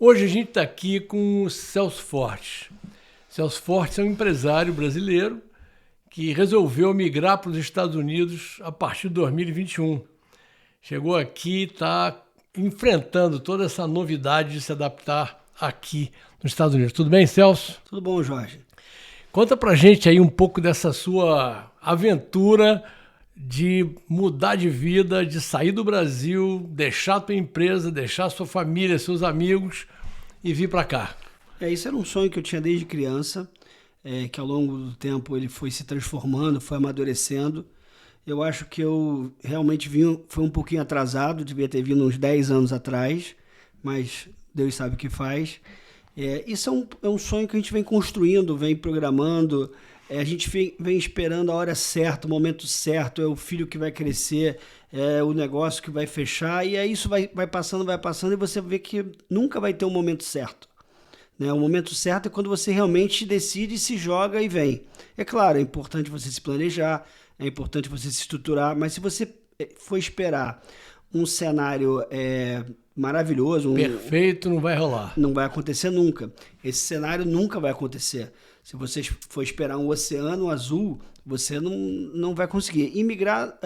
Hoje a gente está aqui com o Celso Fortes. Celso Fortes é um empresário brasileiro que resolveu migrar para os Estados Unidos a partir de 2021. Chegou aqui e está enfrentando toda essa novidade de se adaptar aqui nos Estados Unidos. Tudo bem, Celso? Tudo bom, Jorge? Conta pra gente aí um pouco dessa sua aventura de mudar de vida, de sair do Brasil, deixar a tua empresa, deixar a sua família, seus amigos e vir para cá. Isso era um sonho que eu tinha desde criança, que ao longo do tempo ele foi se transformando, foi amadurecendo. Eu acho que eu realmente foi um pouquinho atrasado, devia ter vindo uns 10 anos atrás, mas Deus sabe o que faz. Isso é um sonho que a gente vem construindo, vem programando, a gente vem esperando a hora certa, o momento certo, é o filho que vai crescer, é o negócio que vai fechar, e aí isso vai passando, e você vê que nunca vai ter um momento certo. O momento certo é quando você realmente decide, se joga e vem. É claro, é importante você se planejar, é importante você se estruturar, mas se você for esperar um cenário maravilhoso... perfeito, não vai rolar. Não vai acontecer nunca. Esse cenário nunca vai acontecer. Se você for esperar um oceano azul, você não vai conseguir. Imigrar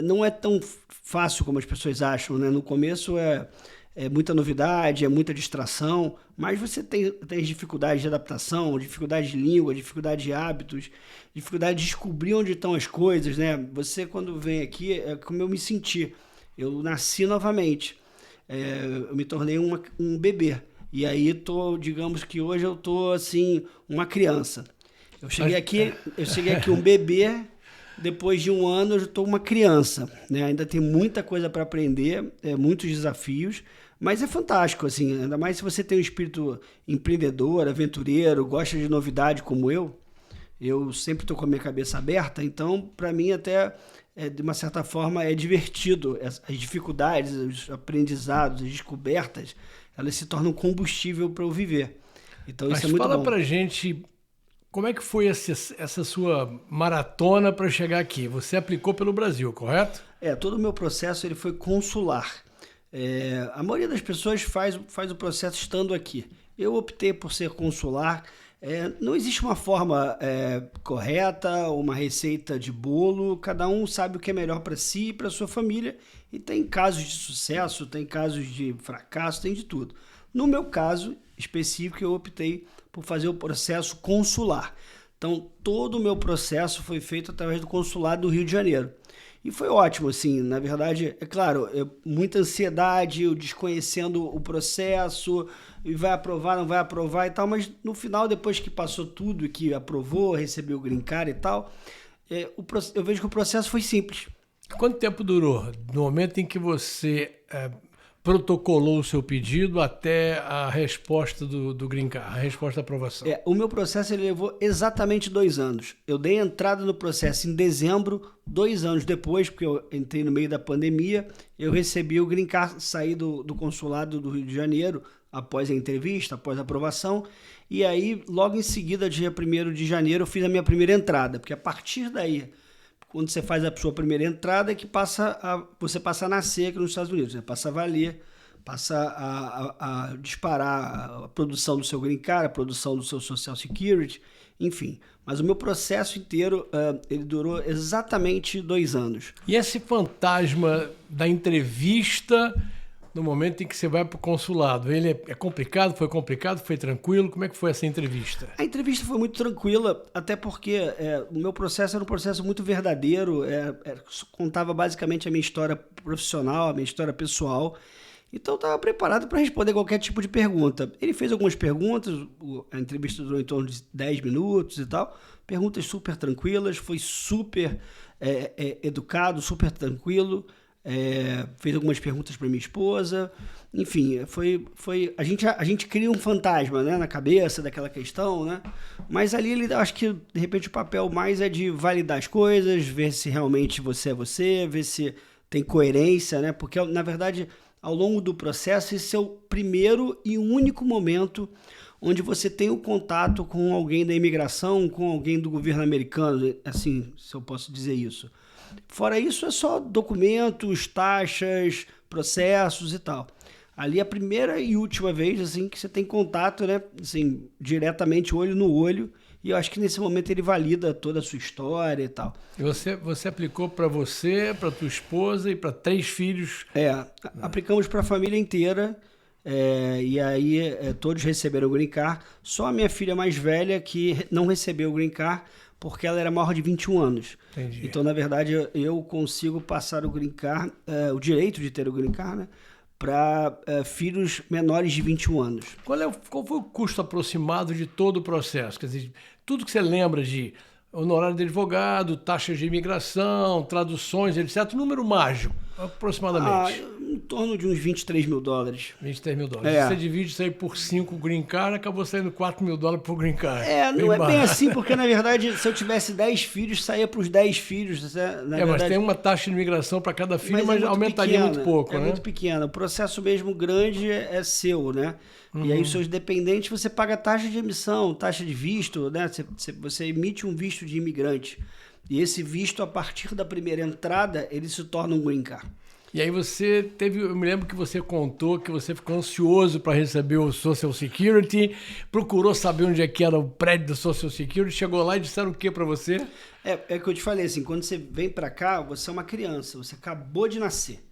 não é tão fácil como as pessoas acham, né? No começo é muita novidade, é muita distração, mas você tem as dificuldades de adaptação, dificuldade de língua, dificuldade de hábitos, dificuldade de descobrir onde estão as coisas, né? Você, quando vem aqui, é como eu me senti. Eu nasci novamente. Eu me tornei um bebê. E aí, digamos que hoje eu tô assim, uma criança. Eu cheguei aqui um bebê, depois de um ano eu já estou uma criança, né? Ainda tem muita coisa para aprender, muitos desafios, mas é fantástico, assim, ainda mais se você tem um espírito empreendedor, aventureiro, gosta de novidade como eu sempre estou com a minha cabeça aberta, então para mim até, de uma certa forma, é divertido. As dificuldades, os aprendizados, as descobertas, elas se tornam combustível para eu viver. Então isso é muito bom. Mas fala pra gente, como é que foi essa sua maratona para chegar aqui? Você aplicou pelo Brasil, correto? Todo o meu processo ele foi consular. A maioria das pessoas faz o processo estando aqui. Eu optei por ser consular. Não existe uma forma correta, uma receita de bolo. Cada um sabe o que é melhor para si e para sua família. E tem casos de sucesso, tem casos de fracasso, tem de tudo. No meu caso específico, eu optei por fazer o processo consular. Então, todo o meu processo foi feito através do consulado do Rio de Janeiro. E foi ótimo, assim, na verdade, é claro, muita ansiedade, eu desconhecendo o processo, e vai aprovar, não vai aprovar e tal, mas no final, depois que passou tudo e que aprovou, recebeu o green card e tal, eu vejo que o processo foi simples. Quanto tempo durou no momento em que você protocolou o seu pedido até a resposta do green card, a resposta da aprovação? O meu processo ele levou exatamente 2 anos. Eu dei entrada no processo em dezembro, 2 anos depois, porque eu entrei no meio da pandemia, eu recebi o green card, saí do consulado do Rio de Janeiro, após a entrevista, após a aprovação, e aí logo em seguida, dia 1º de janeiro, eu fiz a minha primeira entrada, porque a partir daí, quando você faz a sua primeira entrada, é que você passa a nascer aqui nos Estados Unidos, né? Passa a valer, passa a disparar a produção do seu green card, a produção do seu Social Security, enfim. Mas o meu processo inteiro, ele durou exatamente 2 anos. E esse fantasma da entrevista no momento em que você vai para o consulado, ele é complicado? Foi complicado? Foi tranquilo? Como é que foi essa entrevista? A entrevista foi muito tranquila, até porque o meu processo era um processo muito verdadeiro, contava basicamente a minha história profissional, a minha história pessoal, então eu estava preparado para responder qualquer tipo de pergunta. Ele fez algumas perguntas, a entrevista durou em torno de 10 minutos e tal, perguntas super tranquilas, foi super educado, super tranquilo. Fez algumas perguntas para minha esposa, enfim, a gente cria um fantasma, né, na cabeça daquela questão, né? Mas ali acho que de repente o papel mais é de validar as coisas, ver se realmente você é você, ver se tem coerência, né? Porque na verdade ao longo do processo esse é o primeiro e único momento onde você tem o contato com alguém da imigração, com alguém do governo americano, assim, se eu posso dizer isso. Fora isso, é só documentos, taxas, processos e tal. Ali é a primeira e última vez, assim, que você tem contato, né? Assim, diretamente, olho no olho. E eu acho que nesse momento ele valida toda a sua história e tal. E você aplicou para você, para tua esposa e para 3 filhos? Aplicamos para a família inteira. E aí todos receberam o Green Card. Só a minha filha mais velha que não recebeu o Green Card porque ela era maior de 21 anos. Entendi. Então, na verdade, eu consigo passar o Green Card, o direito de ter o Green Card, né, para filhos menores de 21 anos. Qual foi o custo aproximado de todo o processo? Quer dizer, tudo que você lembra de honorário de advogado, taxas de imigração, traduções, etc. Número mágico, aproximadamente. Em torno de uns $23 mil. $23 mil. Você divide isso aí por 5 green card, acabou saindo $4 mil por green card. Não é bem assim, porque na verdade, se eu tivesse 10 filhos, saía para os 10 filhos. Mas tem uma taxa de imigração para cada filho, mas aumentaria muito pouco, né? É muito pequena. O processo mesmo grande é seu, né? E aí os seus dependentes, você paga taxa de emissão, taxa de visto, né? Você emite um visto de imigrante. E esse visto, a partir da primeira entrada, ele se torna um green card. E aí eu me lembro que você contou que você ficou ansioso para receber o Social Security, procurou saber onde é que era o prédio do Social Security, chegou lá e disseram o que para você? É que eu te falei, assim, quando você vem para cá, você é uma criança, você acabou de nascer.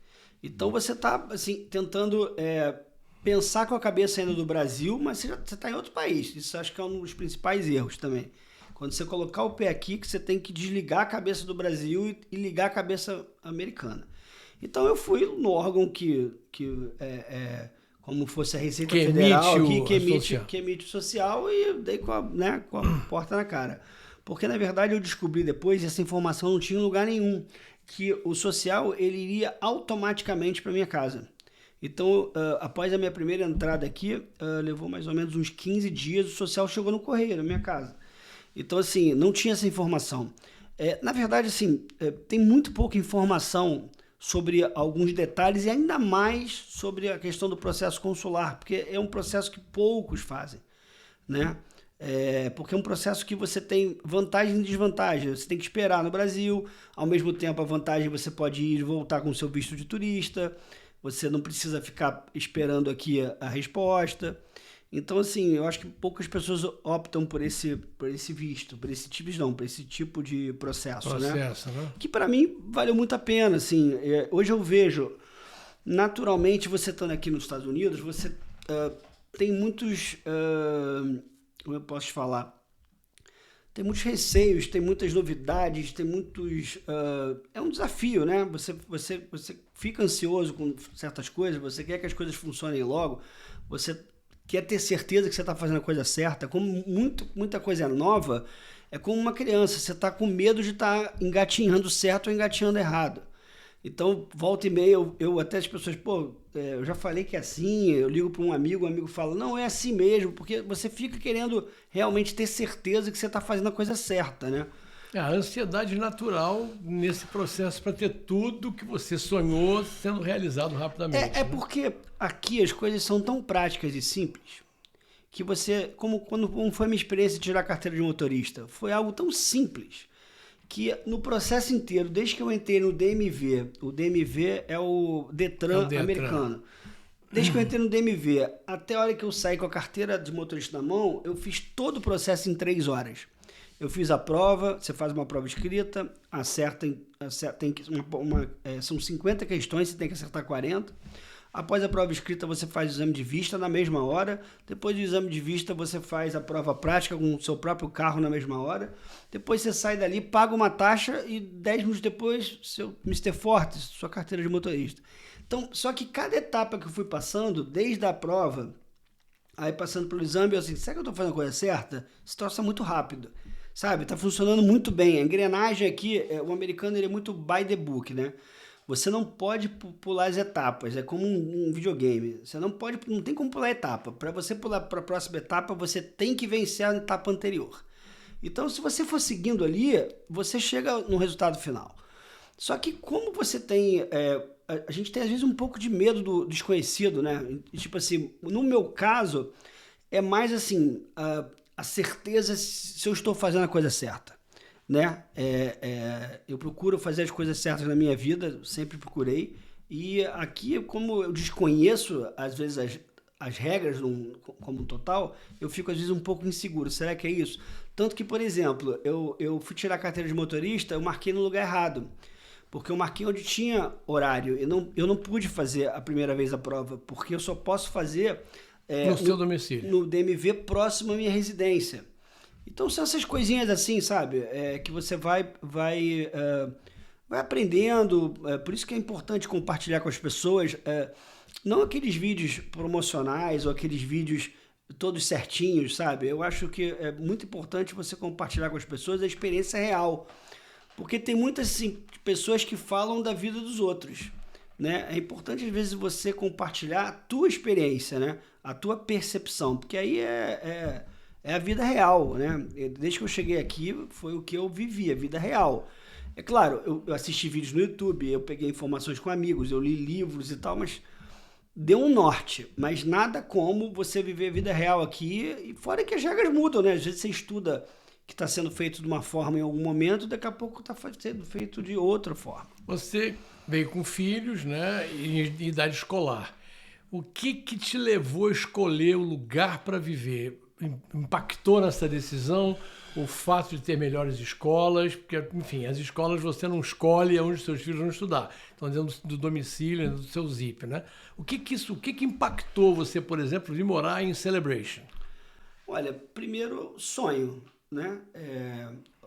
Então você está assim, tentando pensar com a cabeça ainda do Brasil, mas você está em outro país. Isso acho que é um dos principais erros também. Quando você colocar o pé aqui, que você tem que desligar a cabeça do Brasil e ligar a cabeça americana. Então eu fui no órgão que como fosse a Receita Federal aqui, que emite o social, e dei com a porta na cara. Porque na verdade eu descobri depois, e essa informação não tinha em lugar nenhum, que o social ele iria automaticamente para minha casa. Então, após a minha primeira entrada aqui, levou mais ou menos uns 15 dias, o social chegou no correio, na minha casa. Então, assim, não tinha essa informação. Na verdade, assim, tem muito pouca informação sobre alguns detalhes e ainda mais sobre a questão do processo consular, porque é um processo que poucos fazem, né? Porque é um processo que você tem vantagem e desvantagem. Você tem que esperar no Brasil, ao mesmo tempo a vantagem você pode ir e voltar com o seu visto de turista, você não precisa ficar esperando aqui a resposta. Então, assim, eu acho que poucas pessoas optam por esse visto, por esse tipo de processo, né? Que para mim valeu muito a pena, assim. Hoje eu vejo, naturalmente, você estando aqui nos Estados Unidos, você tem muitos, como eu posso te falar? Tem muitos receios, tem muitas novidades, tem muitos... é um desafio, né? Você fica ansioso com certas coisas, você quer que as coisas funcionem logo, você quer ter certeza que você está fazendo a coisa certa. Como muita coisa nova, é como uma criança, você está com medo de estar engatinhando certo ou engatinhando errado. Então, volta e meia, eu até as pessoas, eu já falei que é assim, eu ligo para um amigo, o amigo fala, não, é assim mesmo, porque você fica querendo realmente ter certeza que você está fazendo a coisa certa, né? A ansiedade natural nesse processo para ter tudo que você sonhou sendo realizado rapidamente. Porque aqui as coisas são tão práticas e simples que você, como foi a minha experiência de tirar a carteira de motorista, foi algo tão simples que no processo inteiro, desde que eu entrei no DMV, o DMV é o Detran americano, desde que eu entrei no DMV até a hora que eu saí com a carteira de motorista na mão, eu fiz todo o processo em 3 horas. Eu fiz a prova, você faz uma prova escrita, são 50 questões, você tem que acertar 40. Após a prova escrita, você faz o exame de vista na mesma hora. Depois do exame de vista, você faz a prova prática com o seu próprio carro na mesma hora. Depois você sai dali, paga uma taxa e 10 minutos depois, seu Mr. Forte, sua carteira de motorista. Então, só que cada etapa que eu fui passando, desde a prova, aí passando pelo exame, eu assim, será que eu estou fazendo a coisa certa? Esse troço é muito rápido. Sabe, tá funcionando muito bem. A engrenagem aqui, o americano ele é muito by the book, né? Você não pode pular as etapas, é como um videogame. Você não tem como pular a etapa. Para você pular para a próxima etapa, você tem que vencer a etapa anterior. Então, se você for seguindo ali, você chega no resultado final. Só que como você tem... a gente tem às vezes um pouco de medo do desconhecido, né? Tipo assim, no meu caso, é mais assim... a certeza se eu estou fazendo a coisa certa, né? Eu procuro fazer as coisas certas na minha vida, sempre procurei. E aqui, como eu desconheço, às vezes, as regras como um total, eu fico, às vezes, um pouco inseguro. Será que é isso? Tanto que, por exemplo, eu fui tirar a carteira de motorista, eu marquei no lugar errado. Porque eu marquei onde tinha horário. Eu não pude fazer a primeira vez a prova, porque eu só posso fazer no seu domicílio. No DMV próximo à minha residência. Então são essas coisinhas assim, sabe? Que você vai aprendendo. Por isso que é importante compartilhar com as pessoas. Não aqueles vídeos promocionais ou aqueles vídeos todos certinhos, sabe? Eu acho que é muito importante você compartilhar com as pessoas a experiência real. Porque tem muitas assim, pessoas que falam da vida dos outros, né? É importante às vezes você compartilhar a tua experiência, né? A tua percepção, porque aí é a vida real, né? Desde que eu cheguei aqui foi o que eu vivi, a vida real. É claro, eu assisti vídeos no YouTube, eu peguei informações com amigos, eu li livros e tal, mas deu um norte, mas nada como você viver a vida real aqui, e fora que as regras mudam, né? Às vezes você estuda que está sendo feito de uma forma em algum momento, daqui a pouco está sendo feito de outra forma. Você veio com filhos, né, em idade escolar. O que te levou a escolher o lugar para viver? Impactou nessa decisão o fato de ter melhores escolas? Porque, enfim, as escolas você não escolhe onde seus filhos vão estudar. Estão dizendo do domicílio, do seu zip, né? O que impactou você, por exemplo, de morar em Celebration? Olha, primeiro, sonho, né?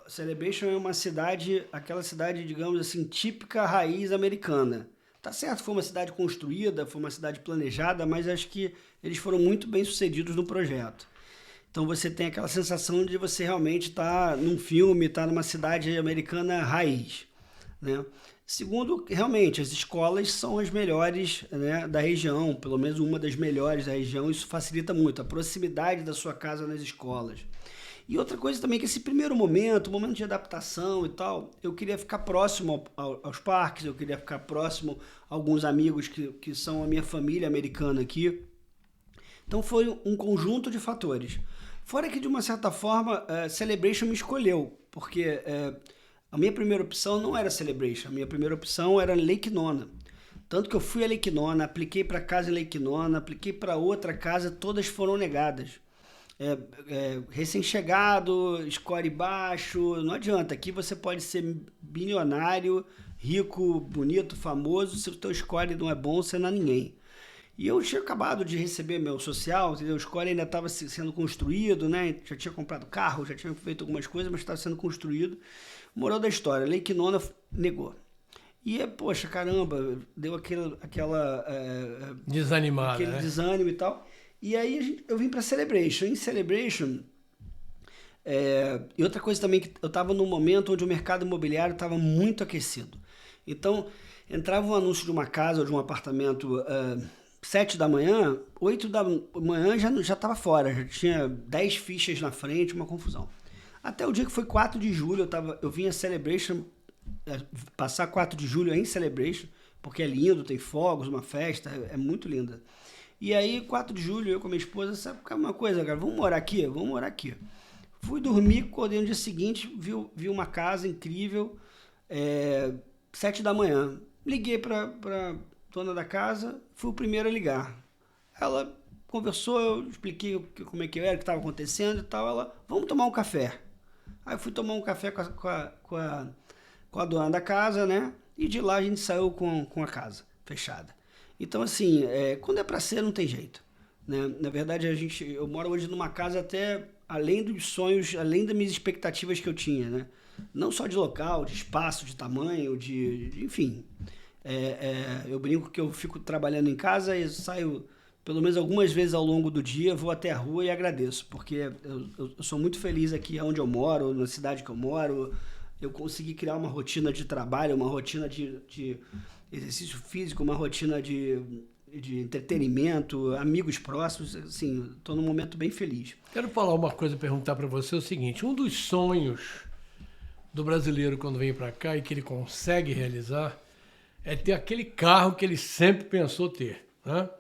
Celebration é uma cidade, aquela cidade, digamos assim, típica raiz americana. Tá certo, foi uma cidade construída, foi uma cidade planejada, mas acho que eles foram muito bem sucedidos no projeto. Então você tem aquela sensação de você realmente estar num filme, estar numa cidade americana raiz, né? Segundo, realmente, as escolas são as melhores, né, da região, pelo menos uma das melhores da região, isso facilita muito, a proximidade da sua casa nas escolas. E outra coisa também que esse primeiro momento, momento de adaptação e tal, eu queria ficar próximo aos parques, eu queria ficar próximo a alguns amigos que são a minha família americana aqui. Então foi um conjunto de fatores. Fora que, de uma certa forma, Celebration me escolheu, porque a minha primeira opção não era Celebration, a minha primeira opção era Lake Nona. Tanto que eu fui a Lake Nona, apliquei para casa em Lake Nona, apliquei para outra casa, todas foram negadas. Recém-chegado, score baixo, não adianta. Aqui você pode ser bilionário, rico, bonito, famoso, se o teu score não é bom, você não é ninguém. E eu tinha acabado de receber meu social, entendeu? O score ainda estava sendo construído, né? Já tinha comprado carro, já tinha feito algumas coisas, mas estava sendo construído. Moral da história, Lake Nona negou. E, poxa, caramba, deu aquele desânimo e tal. E aí eu vim para Celebration. Em Celebration, e outra coisa também, que eu estava num momento onde o mercado imobiliário estava muito aquecido. Então, entrava um anúncio de uma casa ou de um apartamento 7 da manhã, 8 da manhã já estava fora, já tinha 10 fichas na frente, uma confusão. Até o dia que foi 4 de julho, eu vim a Celebration, passar 4 de julho em Celebration, porque é lindo, tem fogos, uma festa, é muito linda. E aí, 4 de julho, eu com a minha esposa, sabe uma coisa, cara, vamos morar aqui? Vamos morar aqui. Fui dormir, acordei no dia seguinte, vi uma casa incrível, 7 da manhã. Liguei para dona da casa, fui o primeiro a ligar. Ela conversou, eu expliquei como é que era, o que estava acontecendo e tal. Ela, vamos tomar um café. Aí eu fui tomar um café com a dona da casa, né? E de lá a gente saiu com a casa fechada. Então, assim, quando é para ser, não tem jeito, né? Na verdade, eu moro hoje numa casa até além dos sonhos, além das minhas expectativas que eu tinha, né? Não só de local, de espaço, de tamanho, enfim. Eu brinco que eu fico trabalhando em casa e saio pelo menos algumas vezes ao longo do dia, vou até a rua e agradeço, porque eu sou muito feliz aqui onde eu moro, na cidade que eu moro. Eu consegui criar uma rotina de trabalho, uma rotina de exercício físico, uma rotina de entretenimento, amigos próximos, assim, estou num momento bem feliz. Quero falar uma coisa, perguntar para você o seguinte, um dos sonhos do brasileiro quando vem para cá e que ele consegue realizar é ter aquele carro que ele sempre pensou ter, né?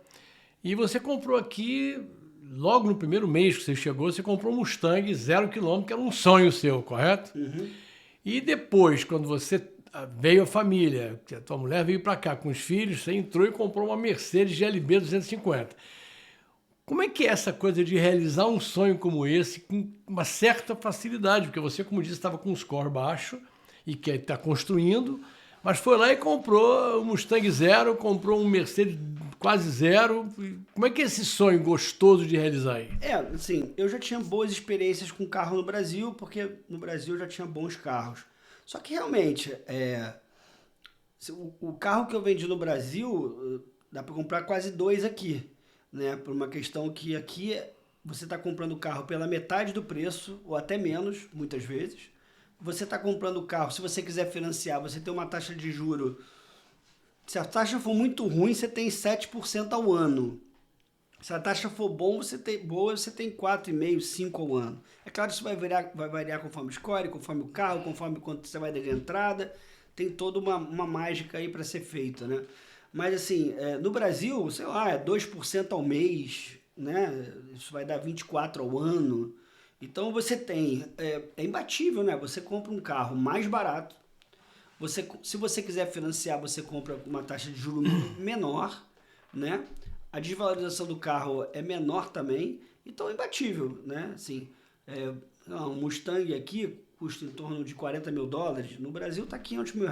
E você comprou aqui, logo no primeiro mês que você chegou, você comprou um Mustang 0 km, que era um sonho seu, correto? Uhum. E depois, quando você veio a família, a tua mulher veio para cá com os filhos, você entrou e comprou uma Mercedes GLB 250. Como é que é essa coisa de realizar um sonho como esse com uma certa facilidade? Porque você, como disse, estava com um score baixo e quer estar construindo, mas foi lá e comprou um Mustang zero, comprou um Mercedes quase zero. Como é que é esse sonho gostoso de realizar aí? Assim, eu já tinha boas experiências com carro no Brasil, porque no Brasil eu já tinha bons carros. Só que realmente, o carro que eu vendi no Brasil, dá para comprar quase 2 aqui, né? Por uma questão que aqui você está comprando o carro pela metade do preço, ou até menos, muitas vezes. Você está comprando o carro, se você quiser financiar, você tem uma taxa de juro. Se a taxa for muito ruim, você tem 7% ao ano. Se a taxa for boa, você tem 4,5%, 5% ao ano. É claro que isso vai variar conforme o score, conforme o carro, conforme quanto você vai dar de entrada. Tem toda uma mágica aí para ser feita, né? Mas assim, no Brasil, sei lá, é 2% ao mês, né? Isso vai dar 24% ao ano. Então você tem, é imbatível, né? Você compra um carro mais barato. Se você quiser financiar, você compra com uma taxa de juros menor, né? A desvalorização do carro é menor também, então é imbatível, né? Assim, um Mustang aqui custa em torno de $40 mil, no Brasil está R$500 mil,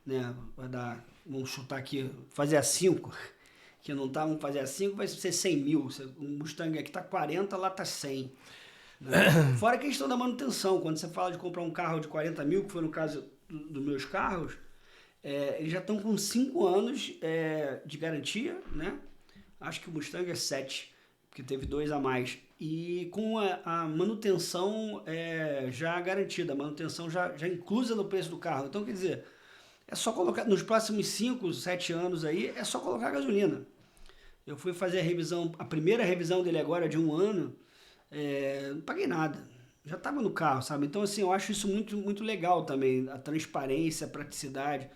né? Vai dar, vamos chutar aqui, fazer a 5, que não tá, vamos fazer a 5, vai ser 100 mil. O Mustang aqui está 40, lá está 100. Né? Fora a questão da manutenção, quando você fala de comprar um carro de 40 mil, que foi no caso dos meus carros, eles já estão com 5 anos de garantia, né? Acho que o Mustang é 7, porque teve 2 a mais. E com a manutenção já garantida, a manutenção já inclusa no preço do carro. Então, quer dizer, é só colocar, nos próximos 5, 7 anos aí, é só colocar gasolina. Eu fui fazer a primeira revisão dele agora de 1 ano, não paguei nada. Já estava no carro, sabe? Então, assim, eu acho isso muito, muito legal também, a transparência, a praticidade.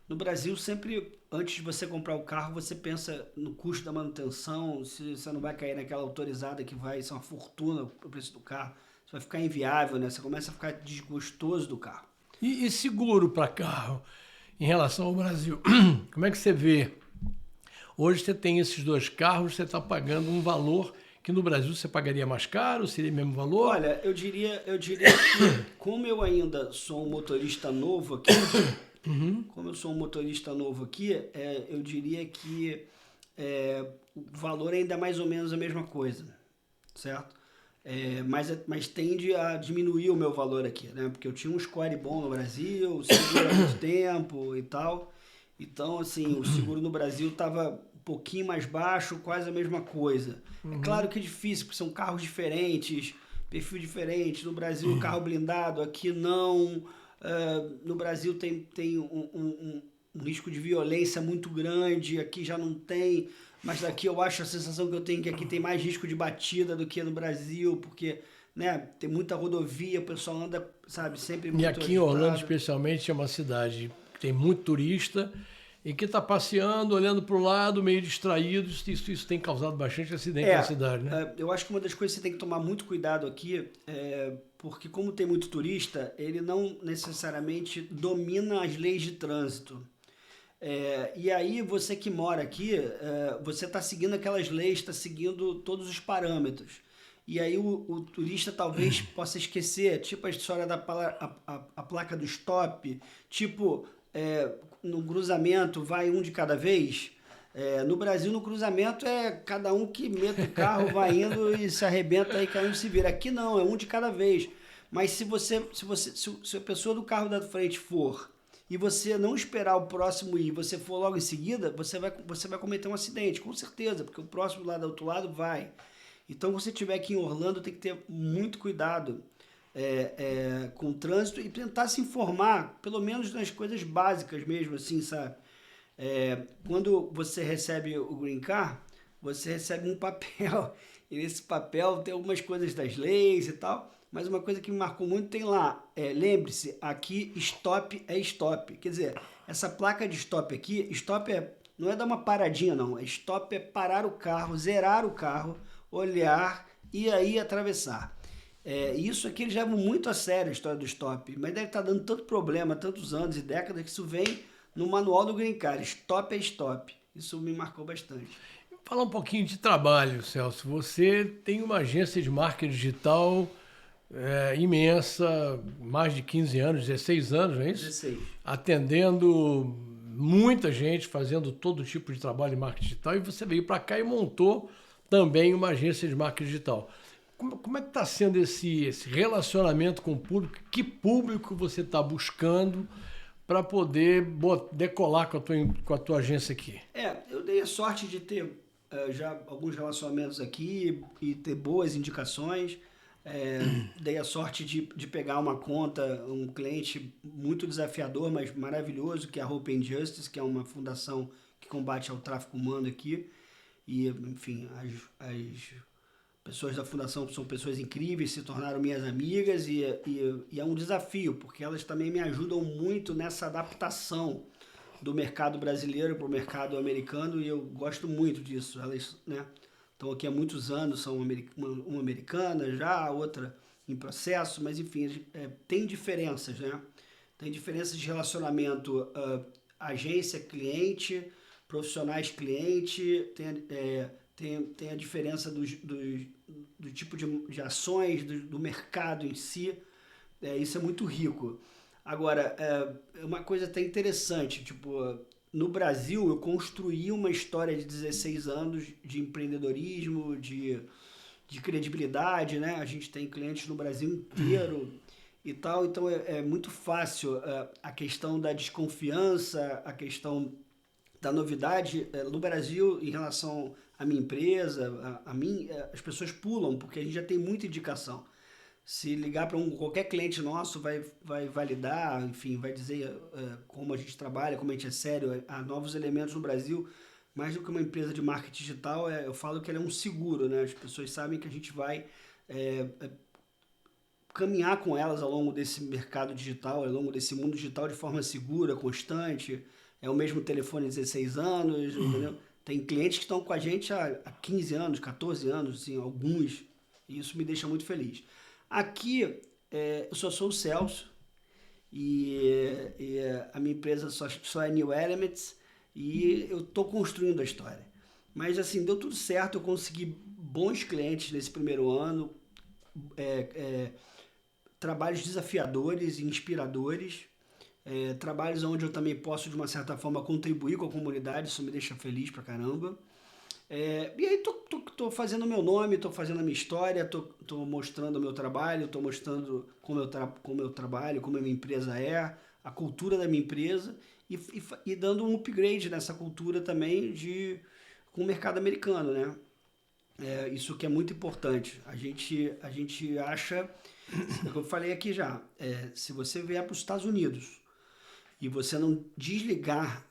No Brasil, sempre, antes de você comprar o carro, você pensa no custo da manutenção, se você não vai cair naquela autorizada que vai ser uma fortuna o preço do carro. Isso vai ficar inviável, né? Você começa a ficar desgostoso do carro. E seguro para carro em relação ao Brasil? Como é que você vê? Hoje você tem esses 2 carros, você está pagando um valor que no Brasil você pagaria mais caro, seria o mesmo valor? Olha, eu diria que como eu ainda sou um motorista novo aqui, eu diria que o valor ainda é mais ou menos a mesma coisa, certo? Mas tende a diminuir o meu valor aqui, né? Porque eu tinha um score bom no Brasil, seguro há muito tempo e tal. Então, assim, o seguro no Brasil estava um pouquinho mais baixo, quase a mesma coisa. É claro que é difícil, porque são carros diferentes, perfil diferente. No Brasil, carro blindado, aqui não. No Brasil tem um risco de violência muito grande, aqui já não tem. Mas daqui eu acho a sensação que eu tenho que aqui tem mais risco de batida do que no Brasil, porque, né, tem muita rodovia, o pessoal anda, sabe, sempre muito E aqui em Orlando, especialmente, é uma cidade que tem muito turista e que está passeando, olhando para o lado, meio distraído. Isso tem causado bastante acidente na cidade, né? Eu acho que uma das coisas que você tem que tomar muito cuidado aqui porque como tem muito turista, ele não necessariamente domina as leis de trânsito. E aí você que mora aqui, você está seguindo aquelas leis, está seguindo todos os parâmetros. E aí o turista talvez possa esquecer, tipo a história da a placa do stop, tipo no cruzamento vai um de cada vez. No Brasil, no cruzamento, cada um que mete o carro, vai indo e se arrebenta aí, cada um se vira. Aqui não, é um de cada vez. Mas se a pessoa do carro da frente for e você não esperar o próximo ir, você for logo em seguida, você vai cometer um acidente, com certeza, porque o próximo lá do outro lado vai. Então, se você estiver aqui em Orlando, tem que ter muito cuidado com o trânsito e tentar se informar, pelo menos nas coisas básicas mesmo, assim, sabe? Quando você recebe o Green Card, você recebe um papel, e nesse papel tem algumas coisas das leis e tal, mas uma coisa que me marcou muito tem lá, lembre-se, aqui stop é stop, quer dizer, essa placa de stop aqui, stop não é dar uma paradinha não, stop é parar o carro, zerar o carro, olhar e aí atravessar. Isso aqui eles levam muito a sério a história do stop, mas deve estar dando tanto problema, tantos anos e décadas, que isso vem no manual do Green Card. Stop é stop. Isso me marcou bastante. Falar um pouquinho de trabalho, Celso. Você tem uma agência de marketing digital imensa, mais de 15 anos, 16 anos, não é isso? 16. Atendendo muita gente, fazendo todo tipo de trabalho de marketing digital, e você veio para cá e montou também uma agência de marketing digital. Como é que está sendo esse relacionamento com o público? Que público você está buscando para poder decolar com a tua agência aqui? Eu dei a sorte de ter já alguns relacionamentos aqui e ter boas indicações. Dei a sorte de pegar uma conta, um cliente muito desafiador, mas maravilhoso, que é a Hope and Justice, que é uma fundação que combate ao tráfico humano aqui. E, enfim, as pessoas da fundação são pessoas incríveis, se tornaram minhas amigas e é um desafio, porque elas também me ajudam muito nessa adaptação do mercado brasileiro para o mercado americano, e eu gosto muito disso. Elas, né, estão aqui há muitos anos, são uma americana já, a outra em processo, mas enfim, tem diferenças, né? Tem diferenças de relacionamento agência-cliente, profissionais-cliente, tem a diferença do tipo de ações, do mercado em si. Isso é muito rico. Agora, uma coisa até interessante, tipo, no Brasil eu construí uma história de 16 anos de empreendedorismo, de credibilidade, né? A gente tem clientes no Brasil inteiro e tal, então é muito fácil a questão da desconfiança, a questão da novidade no Brasil em relação à minha empresa, a mim, as pessoas pulam, porque a gente já tem muita indicação. Se ligar para qualquer cliente nosso, vai validar, enfim, vai dizer como a gente trabalha, como a gente é sério. Há novos elementos no Brasil, mais do que uma empresa de marketing digital, eu falo que ela é um seguro, né? As pessoas sabem que a gente vai caminhar com elas ao longo desse mercado digital, ao longo desse mundo digital de forma segura, constante. É o mesmo telefone há 16 anos, entendeu? Tem clientes que estão com a gente há 15 anos, 14 anos, assim, alguns, e isso me deixa muito feliz. Aqui, eu só sou o Celso, e a minha empresa só é New Elements, e eu estou construindo a história. Mas, assim, deu tudo certo, eu consegui bons clientes nesse primeiro ano, trabalhos desafiadores e inspiradores, trabalhos onde eu também posso, de uma certa forma, contribuir com a comunidade, isso me deixa feliz pra caramba. E aí tô fazendo o meu nome, tô fazendo a minha história, tô mostrando o meu trabalho, tô mostrando como eu trabalho, como a minha empresa a cultura da minha empresa e dando um upgrade nessa cultura também com o mercado americano, né? Isso que é muito importante. A gente acha, é o que eu falei aqui já, se você vier para os Estados Unidos e você não desligar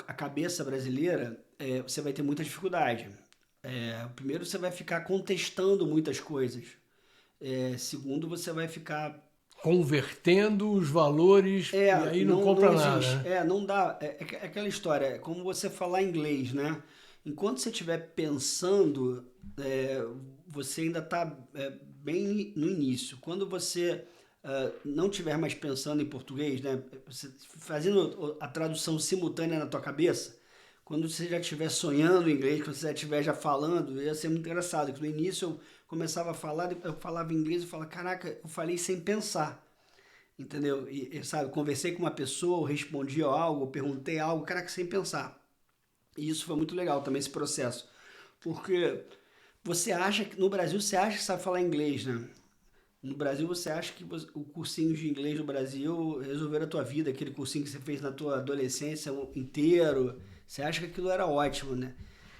a cabeça brasileira, você vai ter muita dificuldade. Primeiro, você vai ficar contestando muitas coisas. Segundo, você vai ficar convertendo os valores e aí não compra nada. Né? Não dá. É aquela história, é como você falar inglês, né? Enquanto você estiver pensando, você ainda está bem no início. Quando você não estiver mais pensando em português, né? Fazendo a tradução simultânea na tua cabeça, quando você já estiver sonhando em inglês, quando você já estiver já falando, ia ser muito engraçado. Porque no início eu começava a falar, eu falava inglês e falava, caraca, eu falei sem pensar. Entendeu? E sabe, conversei com uma pessoa, respondi algo, perguntei algo, caraca, sem pensar. E isso foi muito legal também, esse processo. Porque você acha que, no Brasil, você acha que sabe falar inglês, né? No Brasil, você acha que o cursinho de inglês do Brasil resolveu a tua vida, aquele cursinho que você fez na tua adolescência inteiro, você acha que aquilo era ótimo, né?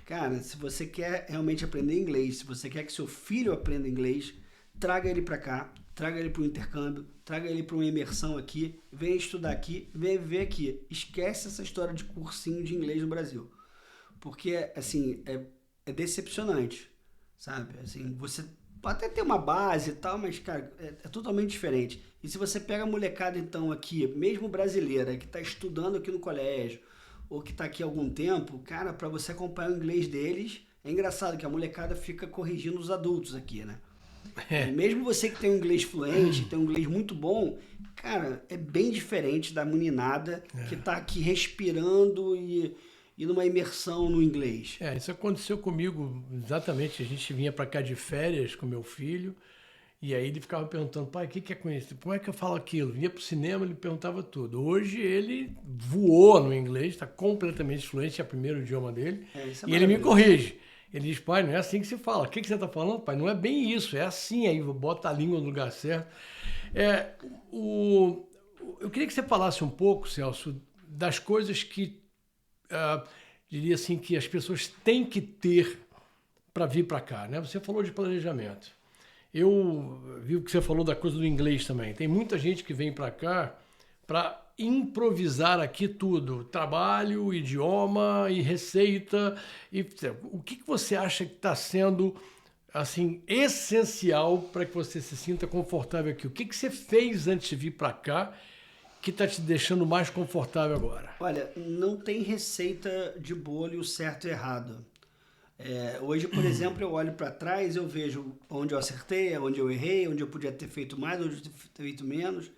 Cara, se você quer realmente aprender inglês, se você quer que seu filho aprenda inglês, traga ele para cá, traga ele para o intercâmbio, traga ele para uma imersão aqui, venha estudar aqui, venha viver aqui. Esquece essa história de cursinho de inglês no Brasil. Porque, assim, é decepcionante, sabe? Assim, você pode até ter uma base e tal, mas, cara, é totalmente diferente. E se você pega a molecada, então, aqui, mesmo brasileira, que está estudando aqui no colégio, ou que está aqui há algum tempo, cara, para você acompanhar o inglês deles, é engraçado que a molecada fica corrigindo os adultos aqui, né? Mesmo você que tem um inglês fluente, tem um inglês muito bom, cara, é bem diferente da meninada que tá aqui respirando e numa imersão no inglês. Isso aconteceu comigo exatamente. A gente vinha para cá de férias com meu filho e aí ele ficava perguntando, pai, o que é conhecer? Como é que eu falo aquilo? Vinha pro cinema, ele perguntava tudo. Hoje ele voou no inglês, está completamente fluente, é o primeiro idioma dele, e ele me corrige. Ele diz, pai, não é assim que se fala. O que você está falando, pai? Não é bem isso, é assim. Aí bota a língua no lugar certo. Eu queria que você falasse um pouco, Celso, das coisas que, diria assim, que as pessoas têm que ter para vir para cá, né? Você falou de planejamento. Eu vi que você falou da coisa do inglês também. Tem muita gente que vem para cá para improvisar aqui tudo, trabalho, idioma e receita. O que você acha que está sendo assim essencial para que você se sinta confortável aqui? O que você fez antes de vir para cá que está te deixando mais confortável agora? Olha, não tem receita de bolo certo e errado. Hoje, por exemplo, eu olho para trás, eu vejo onde eu acertei, onde eu errei, onde eu podia ter feito mais, onde eu podia ter feito menos.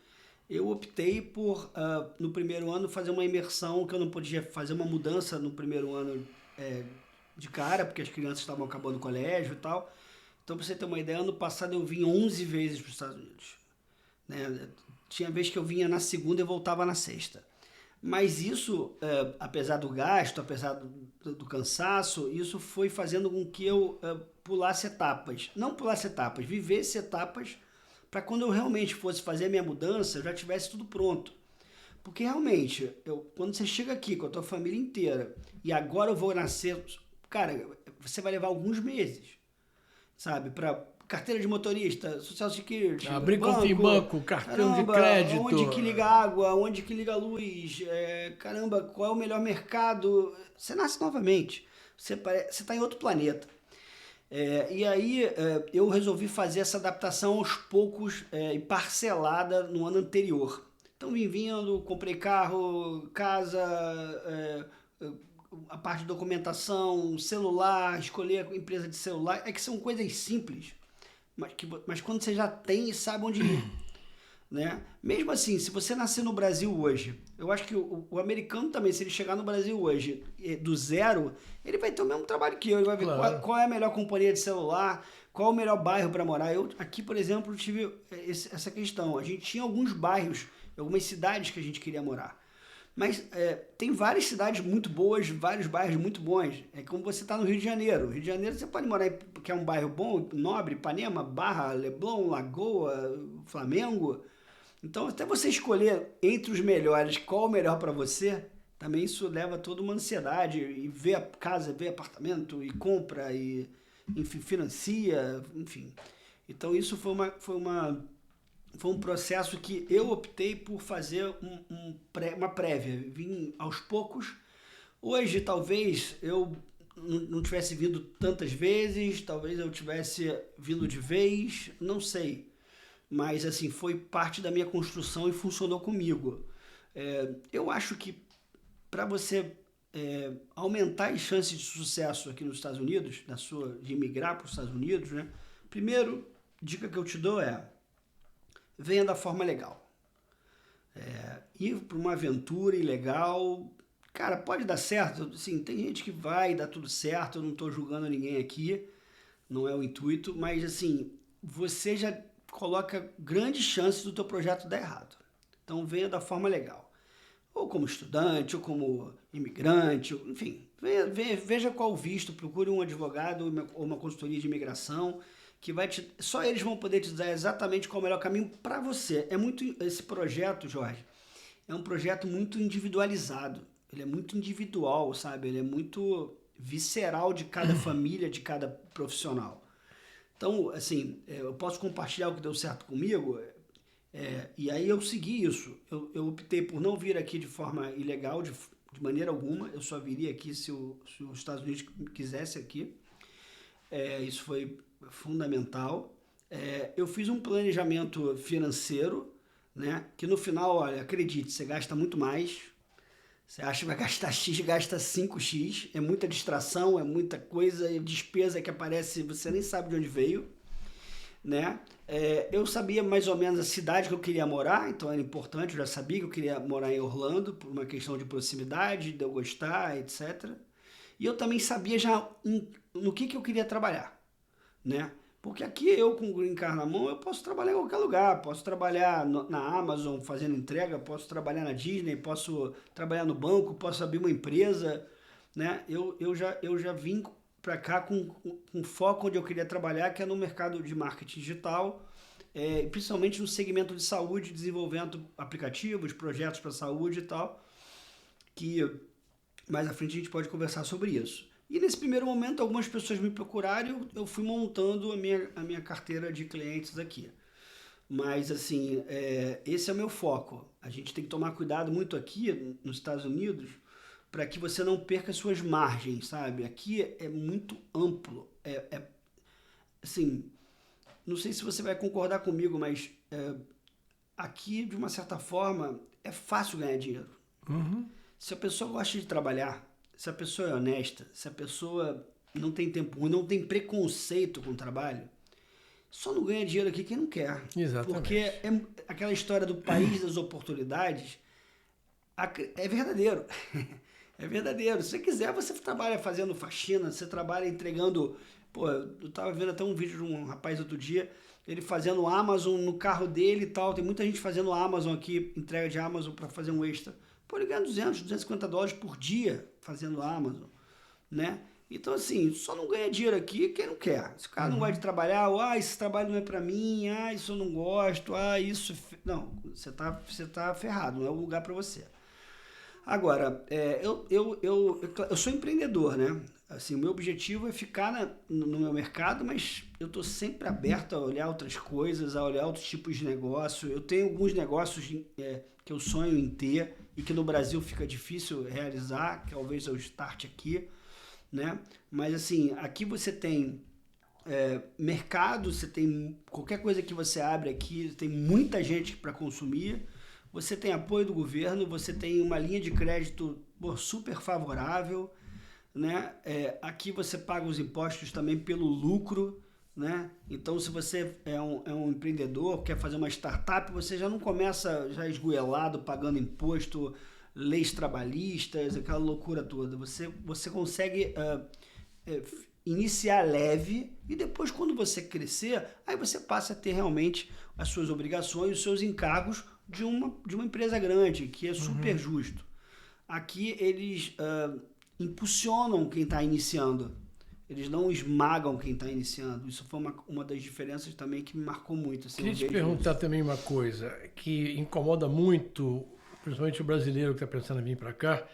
Eu optei por, no primeiro ano, fazer uma imersão, que eu não podia fazer uma mudança no primeiro ano de cara, porque as crianças estavam acabando o colégio e tal. Então, para você ter uma ideia, ano passado eu vim 11 vezes para os Estados Unidos. Né? Tinha vez que eu vinha na segunda e voltava na sexta. Mas isso, apesar do gasto, apesar do cansaço, isso foi fazendo com que eu pulasse etapas. Não pulasse etapas, vivesse etapas para quando eu realmente fosse fazer a minha mudança, eu já tivesse tudo pronto. Porque realmente, quando você chega aqui com a tua família inteira e agora eu vou nascer, cara, você vai levar alguns meses, sabe? Para carteira de motorista, Social Security, abrir conta em banco, cartão de crédito. Onde que liga água, onde que liga a luz, caramba, qual é o melhor mercado? Você nasce novamente, você está em outro planeta. E aí eu resolvi fazer essa adaptação aos poucos e parcelada no ano anterior. Então vim vindo, comprei carro, casa, a parte de documentação, celular, escolher a empresa de celular. É que são coisas simples, mas quando você já tem e sabe onde ir. Né? Mesmo assim, se você nascer no Brasil hoje, eu acho que o americano também, se ele chegar no Brasil hoje do zero, ele vai ter o mesmo trabalho que eu, ele vai ver qual é a melhor companhia de celular, qual é o melhor bairro para morar. Eu aqui, por exemplo, tive essa questão. A gente tinha alguns bairros, algumas cidades que a gente queria morar. Mas tem várias cidades muito boas, vários bairros muito bons. É como você está no Rio de Janeiro. Rio de Janeiro você pode morar, que é um bairro bom, nobre, Ipanema, Barra, Leblon, Lagoa, Flamengo. Então, até você escolher entre os melhores qual é o melhor para você, também isso leva toda uma ansiedade. E ver a casa, ver apartamento, e compra, e enfim, financia, enfim. Então, isso foi um processo que eu optei por fazer uma prévia. Vim aos poucos. Hoje, talvez, eu não tivesse vindo tantas vezes, talvez eu tivesse vindo de vez, não sei. Mas, assim, foi parte da minha construção e funcionou comigo. Eu acho que para você aumentar as chances de sucesso aqui nos Estados Unidos, de imigrar para os Estados Unidos, né? Primeiro, dica que eu te dou venha da forma legal. Ir para uma aventura ilegal, cara, pode dar certo. Assim, tem gente que vai dar tudo certo, eu não estou julgando ninguém aqui, não é o intuito, mas assim, você já coloca grandes chances do teu projeto dar errado. Então venha da forma legal. Ou como estudante, ou como imigrante, enfim. Veja qual visto, procure um advogado ou uma consultoria de imigração, que só eles vão poder te dizer exatamente qual é o melhor caminho para você. Esse projeto, Jorge, é um projeto muito individualizado. Ele é muito individual, sabe? Ele é muito visceral de cada família, de cada profissional. Então, assim, eu posso compartilhar o que deu certo comigo, e aí eu segui isso. Eu optei por não vir aqui de forma ilegal, de maneira alguma. Eu só viria aqui se os Estados Unidos quisesse aqui. Isso foi fundamental. Eu fiz um planejamento financeiro, né? Que no final, olha, acredite, você gasta muito mais. Você acha que vai gastar X, gasta 5X. É muita distração, é muita coisa, é despesa que aparece, você nem sabe de onde veio. né? Eu sabia mais ou menos a cidade que eu queria morar, então era importante, eu já sabia que eu queria morar em Orlando, por uma questão de proximidade, de eu gostar, etc. E eu também sabia já no que eu queria trabalhar, né? Porque aqui eu com o Green Card na mão, eu posso trabalhar em qualquer lugar, posso trabalhar na Amazon fazendo entrega, posso trabalhar na Disney, posso trabalhar no banco, posso abrir uma empresa, né? Eu já vim para cá com foco onde eu queria trabalhar, que é no mercado de marketing digital, principalmente no segmento de saúde, desenvolvendo aplicativos, projetos para saúde e tal, que mais à frente a gente pode conversar sobre isso. E nesse primeiro momento, algumas pessoas me procuraram e eu fui montando a minha carteira de clientes aqui. Mas, assim, esse é o meu foco. A gente tem que tomar cuidado muito aqui nos Estados Unidos para que você não perca suas margens, sabe? Aqui é muito amplo. Assim, não sei se você vai concordar comigo, mas aqui, de uma certa forma, é fácil ganhar dinheiro. Uhum. Se a pessoa gosta de trabalhar, se a pessoa é honesta, se a pessoa não tem tempo ruim, não tem preconceito com o trabalho, só não ganha dinheiro aqui quem não quer. Exatamente. Porque aquela história do país das oportunidades é verdadeiro. É verdadeiro. Se você quiser, você trabalha fazendo faxina, você trabalha entregando... Pô, eu tava vendo até um vídeo de um rapaz outro dia, ele fazendo Amazon no carro dele e tal. Tem muita gente fazendo Amazon aqui, entrega de Amazon para fazer um extra. Pô, ele ganha $250 por dia fazendo Amazon, né? Então, assim, só não ganha dinheiro aqui quem não quer. Se o cara não gosta de trabalhar, esse trabalho não é pra mim, isso eu não gosto, isso... Não, você tá ferrado, não é o lugar pra você. Agora, eu sou empreendedor, né? Assim, o meu objetivo é ficar no meu mercado, mas eu tô sempre aberto a olhar outras coisas, a olhar outros tipos de negócio. Eu tenho alguns negócios que eu sonho em ter e que no Brasil fica difícil realizar, que talvez eu starte aqui, né? Mas assim, aqui você tem mercado, você tem qualquer coisa que você abre aqui, tem muita gente para consumir, você tem apoio do governo, você tem uma linha de crédito super favorável, né? Aqui você paga os impostos também pelo lucro, né? Então, se você é um empreendedor, quer fazer uma startup, você já não começa já esgoelado, pagando imposto, leis trabalhistas, aquela loucura toda. Você consegue iniciar leve e depois, quando você crescer, aí você passa a ter realmente as suas obrigações, os seus encargos de uma empresa grande, que é super justo. Aqui eles impulsionam quem está iniciando. Eles não esmagam quem está iniciando. Isso foi uma das diferenças também que me marcou muito. Assim, queria te perguntar também uma coisa que incomoda muito, principalmente o brasileiro que está pensando em vir para cá,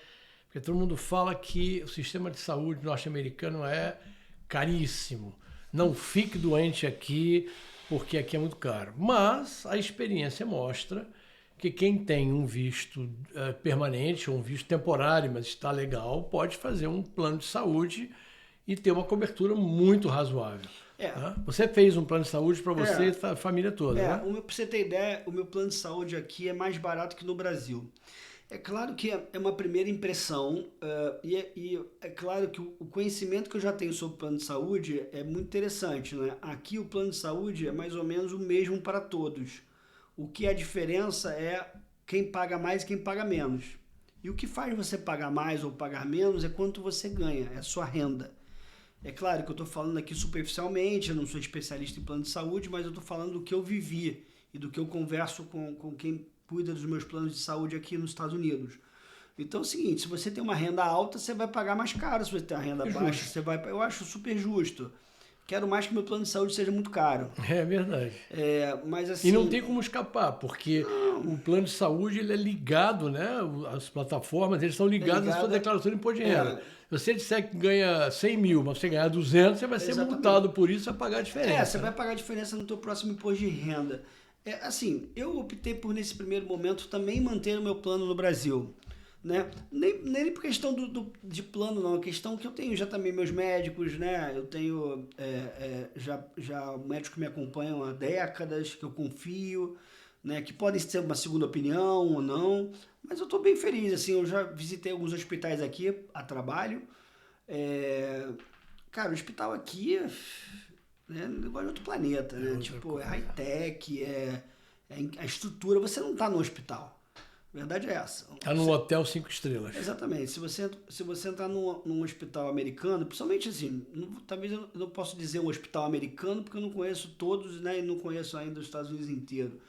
porque todo mundo fala que o sistema de saúde norte-americano é caríssimo. Não fique doente aqui, porque aqui é muito caro. Mas a experiência mostra que quem tem um visto permanente ou um visto temporário, mas está legal, pode fazer um plano de saúde e ter uma cobertura muito razoável. Tá? Você fez um plano de saúde para você e a família toda, né? Para você ter ideia, o meu plano de saúde aqui é mais barato que no Brasil. É claro que é uma primeira impressão e é claro que o conhecimento que eu já tenho sobre o plano de saúde é muito interessante, né? Aqui o plano de saúde é mais ou menos o mesmo para todos. O que a diferença é quem paga mais e quem paga menos. E o que faz você pagar mais ou pagar menos é quanto você ganha, é a sua renda. É claro que eu estou falando aqui superficialmente, eu não sou especialista em plano de saúde, mas eu estou falando do que eu vivi e do que eu converso com quem cuida dos meus planos de saúde aqui nos Estados Unidos. Então é o seguinte, se você tem uma renda alta, você vai pagar mais caro. Se você tem uma renda baixa, você vai... Eu acho super justo. Quero mais que meu plano de saúde seja muito caro. É verdade. Mas assim... E não tem como escapar, porque o plano de saúde ele é ligado, né? As plataformas, eles estão ligados à sua declaração de imposto de renda. Se você disser que ganha 100 mil, mas você ganhar 200, você vai ser multado por isso e vai pagar a diferença. Você vai pagar a diferença no teu próximo imposto de renda. Assim, eu optei por, nesse primeiro momento, também manter o meu plano no Brasil. Né? Nem por questão de plano, não. A questão que eu tenho já também meus médicos, né? Eu tenho já médicos que me acompanham há décadas, que eu confio, né? Que podem ser uma segunda opinião ou não. Mas eu estou bem feliz, assim. Eu já visitei alguns hospitais aqui a trabalho. Cara, o hospital aqui né? Um negócio de outro planeta, né? Tipo, coisa. é high-tech, a estrutura. Você não está no hospital. A verdade é essa. Está num hotel 5 estrelas. Exatamente. Se você entrar num hospital americano, principalmente assim, talvez eu não posso dizer um hospital americano, porque eu não conheço todos, né? E não conheço ainda os Estados Unidos inteiro.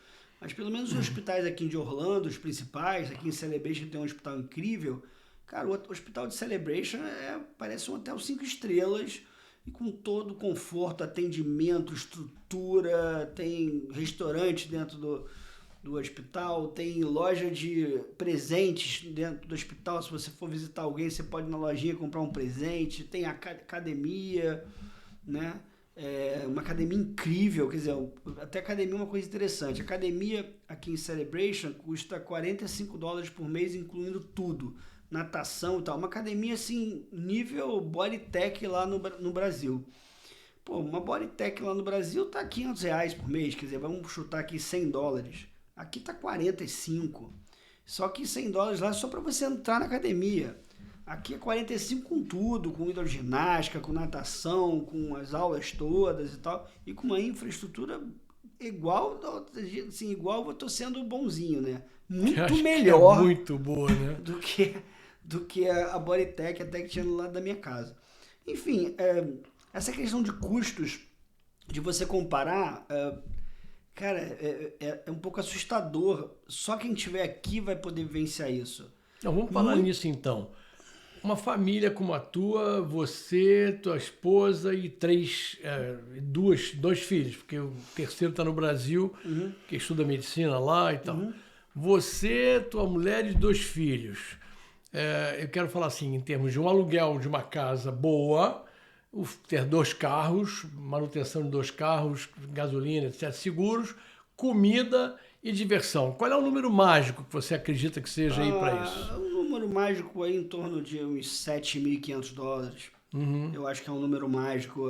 Mas pelo menos os hospitais aqui de Orlando, os principais, aqui em Celebration tem um hospital incrível. Cara, o hospital de Celebration parece um hotel 5 estrelas, e com todo o conforto, atendimento, estrutura, tem restaurante dentro do hospital, tem loja de presentes dentro do hospital. Se você for visitar alguém, você pode ir na lojinha comprar um presente, tem academia, né? Uma academia incrível, quer dizer, até academia é uma coisa interessante. A academia aqui em Celebration custa $45 por mês, incluindo tudo, natação e tal. Uma academia assim, nível Bodytech lá no Brasil. Pô, uma Bodytech lá no Brasil tá R$500 por mês, quer dizer, vamos chutar aqui $100. Aqui tá 45. Só que $100 lá é só para você entrar na academia. Aqui é 45 com tudo, com hidroginástica, com natação, com as aulas todas e tal, e com uma infraestrutura igual, assim, igual eu tô sendo bonzinho, né? Muito melhor. É muito boa, né? do que a Bodytech até que tinha no lado da minha casa. Enfim, essa questão de custos, de você comparar, cara, é um pouco assustador. Só quem estiver aqui vai poder vivenciar isso. Então, vamos falar nisso então. Uma família como a tua, você, tua esposa e dois filhos, porque o terceiro está no Brasil, que estuda medicina lá e tal. Você, tua mulher e 2 filhos. Eu quero falar assim, em termos de um aluguel de uma casa boa, ter 2 carros, manutenção de 2 carros, gasolina, etc., seguros, comida e diversão. Qual é o número mágico que você acredita que seja aí para isso? Um número mágico aí em torno de uns $7.500. Eu acho que é um número mágico.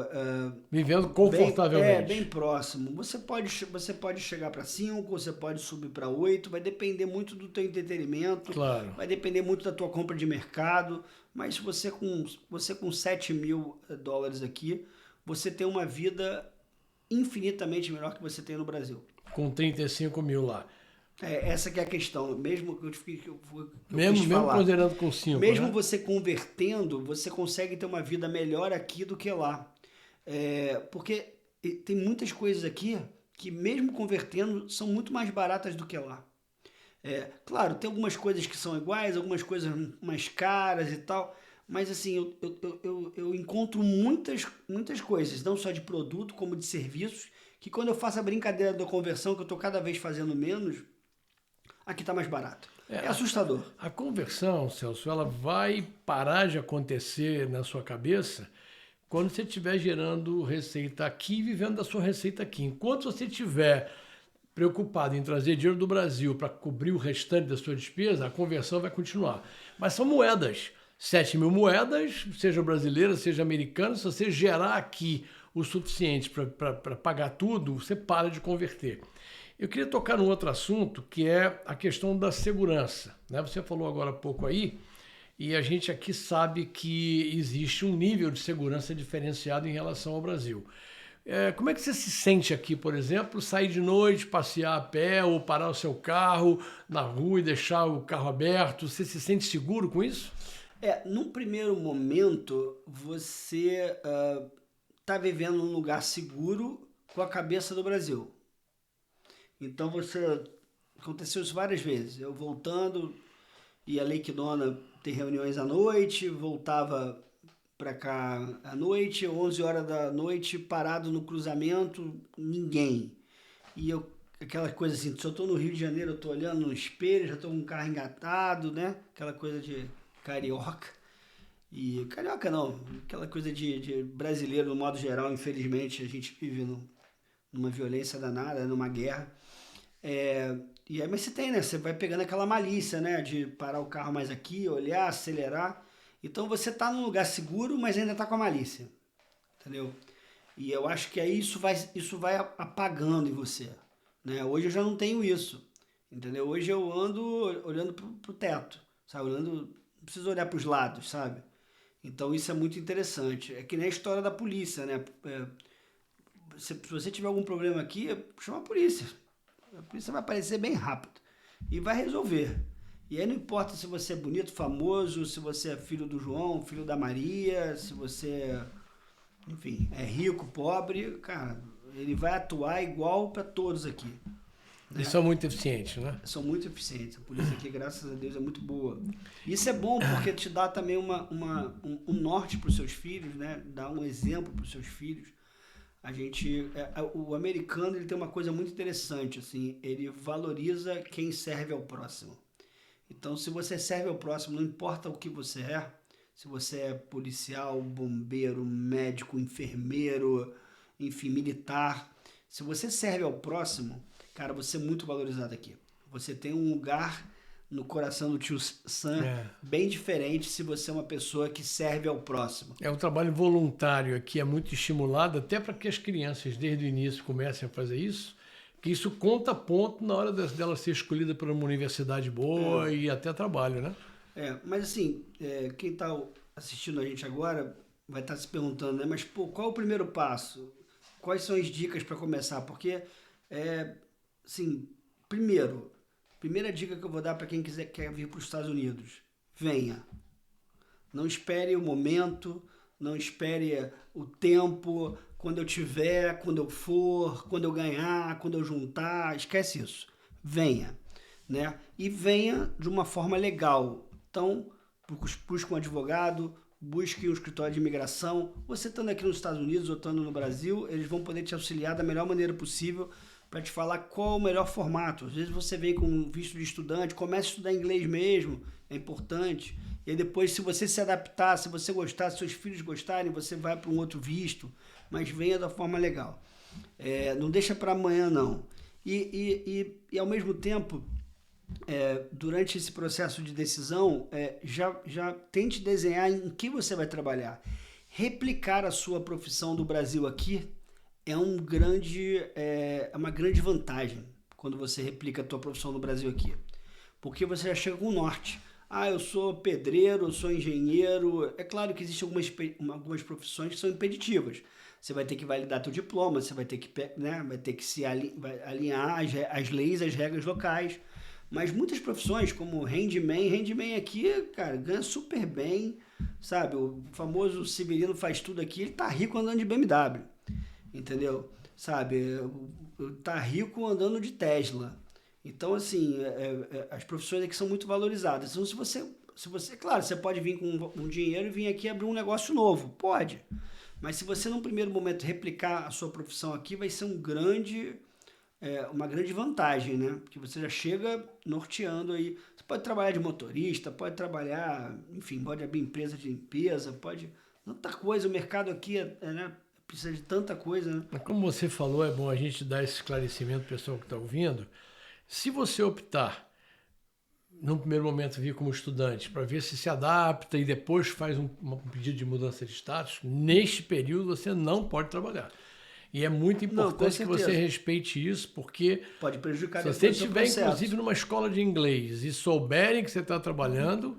Vivendo confortavelmente. Bem próximo. Você pode chegar para 5, você pode subir para 8, vai depender muito do teu entretenimento, claro. Vai depender muito da tua compra de mercado, mas você com $7.000 aqui, você tem uma vida infinitamente melhor que você tem no Brasil. Com 35 mil lá. Essa que é a questão, mesmo que mesmo considerando com 5, mesmo, né? Você convertendo, você consegue ter uma vida melhor aqui do que lá. Porque tem muitas coisas aqui que mesmo convertendo são muito mais baratas do que lá. Claro, tem algumas coisas que são iguais, algumas coisas mais caras e tal, mas assim, eu encontro muitas coisas, não só de produto como de serviços, que quando eu faço a brincadeira da conversão, que eu estou cada vez fazendo menos, aqui está mais barato. É assustador. A conversão, Celso, ela vai parar de acontecer na sua cabeça quando você estiver gerando receita aqui e vivendo da sua receita aqui. Enquanto você estiver preocupado em trazer dinheiro do Brasil para cobrir o restante da sua despesa, a conversão vai continuar. Mas são moedas. 7.000 moedas, seja brasileira, seja americana, se você gerar aqui o suficiente para pagar tudo, você para de converter. Eu queria tocar num outro assunto, que é a questão da segurança, né? Você falou agora há pouco aí, e a gente aqui sabe que existe um nível de segurança diferenciado em relação ao Brasil. Como é que você se sente aqui, por exemplo, sair de noite, passear a pé ou parar o seu carro na rua e deixar o carro aberto? Você se sente seguro com isso? Num primeiro momento, você está vivendo num lugar seguro com a cabeça do Brasil. Então, aconteceu isso várias vezes. Eu voltando, ia a Lake Nona ter reuniões à noite, voltava para cá à noite, 11 horas da noite, parado no cruzamento, ninguém. E aquela coisa assim, se eu estou no Rio de Janeiro, eu estou olhando no espelho, já estou com um carro engatado, né? Aquela coisa de carioca. E carioca não, aquela coisa de brasileiro no modo geral, infelizmente, a gente vive numa violência danada, numa guerra. E aí, mas você tem, né? Você vai pegando aquela malícia, né? De parar o carro mais aqui, olhar, acelerar. Então você tá num lugar seguro, mas ainda tá com a malícia. Entendeu? E eu acho que aí isso vai apagando em você. Né? Hoje eu já não tenho isso. Entendeu? Hoje eu ando olhando pro teto. Sabe? Não preciso olhar pros lados, sabe? Então isso é muito interessante. É que nem a história da polícia, né? se você tiver algum problema aqui, chama a polícia. A polícia vai aparecer bem rápido e vai resolver. E aí não importa se você é bonito, famoso, se você é filho do João, filho da Maria, se você, enfim, é rico, pobre, cara, ele vai atuar igual para todos aqui. Né? Eles são muito eficientes, né? São muito eficientes. A polícia aqui, graças a Deus, é muito boa. Isso é bom porque te dá também um norte para os seus filhos, né? Dá um exemplo para os seus filhos. O americano, ele tem uma coisa muito interessante, assim, ele valoriza quem serve ao próximo. Então, se você serve ao próximo, não importa o que você é, se você é policial, bombeiro, médico, enfermeiro, enfim, militar, se você serve ao próximo, cara, você é muito valorizado aqui. Você tem um lugar no coração do tio Sam bem diferente se você é uma pessoa que serve ao próximo. O trabalho voluntário aqui é muito estimulado, até para que as crianças, desde o início, comecem a fazer isso, que isso conta ponto na hora dela ser escolhida para uma universidade boa e até trabalho, né? Mas assim, quem está assistindo a gente agora vai estar se perguntando, né? Mas, pô, qual é o primeiro passo? Quais são as dicas para começar? Porque, assim, primeira dica que eu vou dar para quem quer vir para os Estados Unidos, venha. Não espere o momento, não espere o tempo, quando eu tiver, quando eu for, quando eu ganhar, quando eu juntar, esquece isso. Venha, né? E venha de uma forma legal. Então, busque um advogado, busque um escritório de imigração. Você estando aqui nos Estados Unidos ou estando no Brasil, eles vão poder te auxiliar da melhor maneira possível para te falar qual é o melhor formato. Às vezes você vem com um visto de estudante, começa a estudar inglês mesmo, é importante. E aí depois, se você se adaptar, se você gostar, se seus filhos gostarem, você vai para um outro visto, mas venha da forma legal. Não deixa para amanhã, não. E ao mesmo tempo, durante esse processo de decisão, já tente desenhar em que você vai trabalhar. Replicar a sua profissão do Brasil aqui é uma grande vantagem quando você replica a tua profissão no Brasil aqui. Porque você já chega com o norte. Eu sou pedreiro, eu sou engenheiro. É claro que existem algumas profissões que são impeditivas. Você vai ter que validar teu diploma, você vai ter que, né, vai ter que se alinhar às leis, às regras locais. Mas muitas profissões, como handyman aqui, cara, ganha super bem, sabe? O famoso Severino faz tudo aqui, ele tá rico andando de BMW, entendeu? Sabe? Tá rico andando de Tesla. Então, assim, as profissões aqui são muito valorizadas. Então, se você, claro, você pode vir com um dinheiro e vir aqui abrir um negócio novo, pode. Mas se você, num primeiro momento, replicar a sua profissão aqui, vai ser uma grande vantagem, né? Porque você já chega norteando aí. Você pode trabalhar de motorista, pode trabalhar, enfim, pode abrir empresa de limpeza, pode... Tanta coisa, o mercado aqui né, precisa de tanta coisa, né? Mas como você falou, é bom a gente dar esse esclarecimento para o pessoal que está ouvindo. Se você optar, num primeiro momento, vir como estudante, para ver se adapta e depois faz um pedido de mudança de status, neste período você não pode trabalhar. E é muito importante que você respeite isso, porque pode prejudicar se você estiver, inclusive, numa escola de inglês e souberem que você está trabalhando,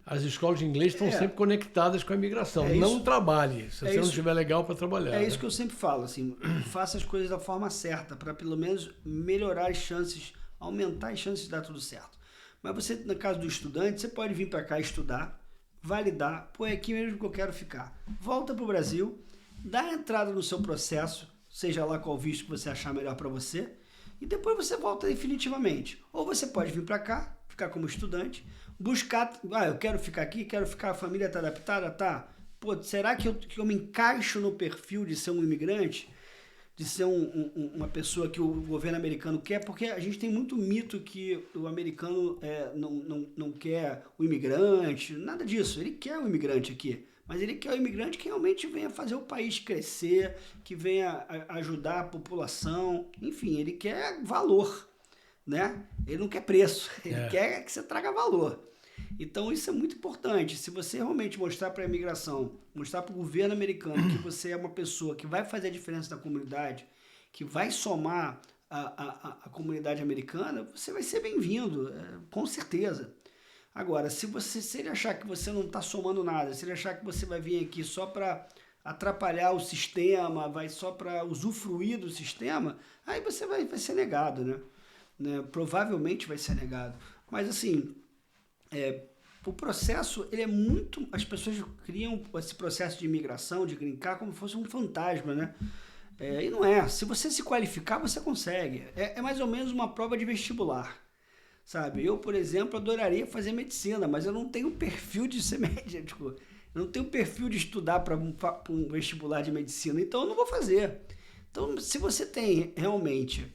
as escolas de inglês estão sempre conectadas com a imigração. Não trabalhe, se você não estiver legal para trabalhar. Isso que eu sempre falo, assim, faça as coisas da forma certa, para pelo menos melhorar as chances, aumentar as chances de dar tudo certo. Mas você, no caso do estudante, você pode vir para cá estudar, validar, é aqui mesmo que eu quero ficar. Volta para o Brasil, dá entrada no seu processo, seja lá qual visto que você achar melhor para você, e depois você volta definitivamente. Ou você pode vir para cá, ficar como estudante, buscar, eu quero ficar aqui, quero ficar, a família está adaptada, tá? Será que eu me encaixo no perfil de ser um imigrante? De ser uma pessoa que o governo americano quer? Porque a gente tem muito mito que o americano não quer o imigrante, nada disso. Ele quer o imigrante aqui, mas ele quer o imigrante que realmente venha fazer o país crescer, que venha ajudar a população, enfim, ele quer valor, né? Ele não quer preço, ele quer que você traga valor. Então isso é muito importante. Se você realmente mostrar para a imigração, mostrar para o governo americano que você é uma pessoa que vai fazer a diferença na comunidade, que vai somar a comunidade americana, você vai ser bem-vindo, com certeza. Agora, se ele achar que você não está somando nada, se ele achar que você vai vir aqui só para atrapalhar o sistema, vai só para usufruir do sistema, aí você vai ser negado, né? Provavelmente vai ser negado. Mas assim, o processo, ele é muito... As pessoas criam esse processo de imigração, de green card, como se fosse um fantasma, né? E não é. Se você se qualificar, você consegue. É mais ou menos uma prova de vestibular, sabe? Eu, por exemplo, adoraria fazer medicina, mas eu não tenho perfil de ser médico. Eu não tenho perfil de estudar para um vestibular de medicina, então eu não vou fazer. Então, se você tem realmente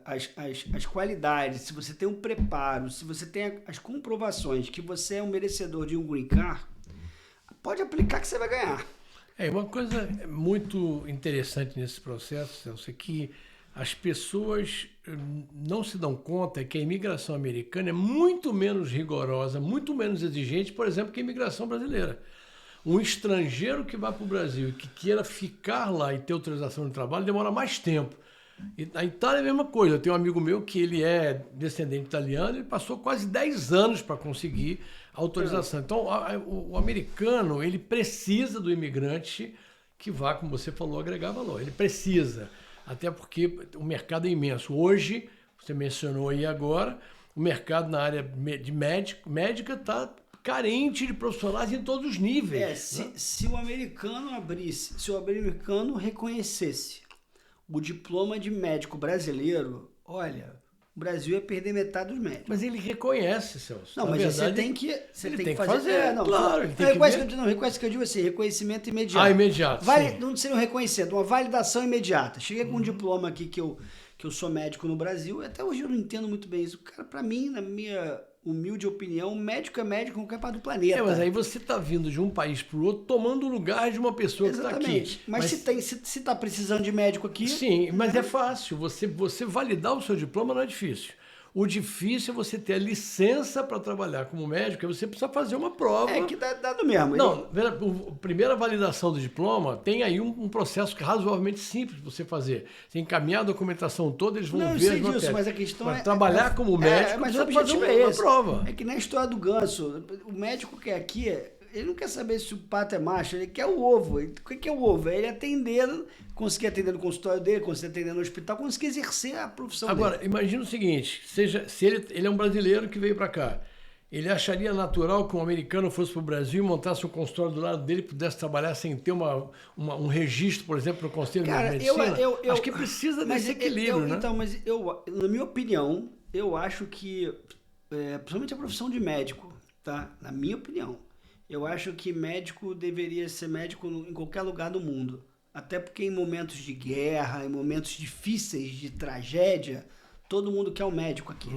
as qualidades, se você tem um preparo, se você tem as comprovações que você é um merecedor de um green card, pode aplicar que você vai ganhar. Uma coisa muito interessante nesse processo, Celso, é que as pessoas não se dão conta que a imigração americana é muito menos rigorosa, muito menos exigente, por exemplo, que a imigração brasileira. Um estrangeiro que vá para o Brasil e que queira ficar lá e ter autorização de trabalho demora mais tempo. E na Itália é a mesma coisa. Eu tenho um amigo meu que ele é descendente italiano, ele passou quase 10 anos para conseguir a autorização. Então, o americano, ele precisa do imigrante que vá, como você falou, agregar valor. Ele precisa, até porque o mercado é imenso. Hoje, você mencionou aí agora, o mercado na área de médica está carente de profissionais em todos os níveis. Se o americano abrisse, se o americano reconhecesse o diploma de médico brasileiro, olha, o Brasil ia perder metade dos médicos. Mas ele reconhece, Celso. Não, mas verdade, você tem que fazer. Claro, ele tem reconhece que eu digo assim, reconhecimento imediato. Imediato. Não seria um reconhecimento, uma validação imediata. Cheguei com um diploma aqui que eu sou médico no Brasil, até hoje eu não entendo muito bem isso. Cara, pra mim, na minha humilde opinião, médico é médico em qualquer parte do planeta. Mas aí você está vindo de um país para o outro, tomando o lugar de uma pessoa que está aqui. Mas se está precisando de médico aqui... Sim, mas é fácil. Você validar o seu diploma não é difícil. O difícil é você ter a licença para trabalhar como médico, e você precisa fazer uma prova. Que dá do mesmo. Não, a primeira validação do diploma tem aí um processo razoavelmente simples de você fazer. Você encaminhar a documentação toda, eles vão ver as matérias. Disso, mas a questão trabalhar como médico, mas o objetivo fazer uma prova. É que na história do ganso, o médico que é aqui, ele não quer saber se o pato é macho, ele quer o ovo. O que é o ovo? É ele atendendo, conseguir atender no consultório dele, conseguir atender no hospital, conseguir exercer a profissão dele. Agora, imagina o seguinte, se ele é um brasileiro que veio para cá, ele acharia natural que um americano fosse para o Brasil e montasse um consultório do lado dele e pudesse trabalhar sem ter um registro, por exemplo, no Conselho de Medicina? Acho que precisa desse equilíbrio, né? Então, mas na minha opinião, eu acho que, principalmente a profissão de médico, tá? Na minha opinião, eu acho que médico deveria ser médico em qualquer lugar do mundo. Até porque em momentos de guerra, em momentos difíceis, de tragédia, todo mundo quer um médico aqui.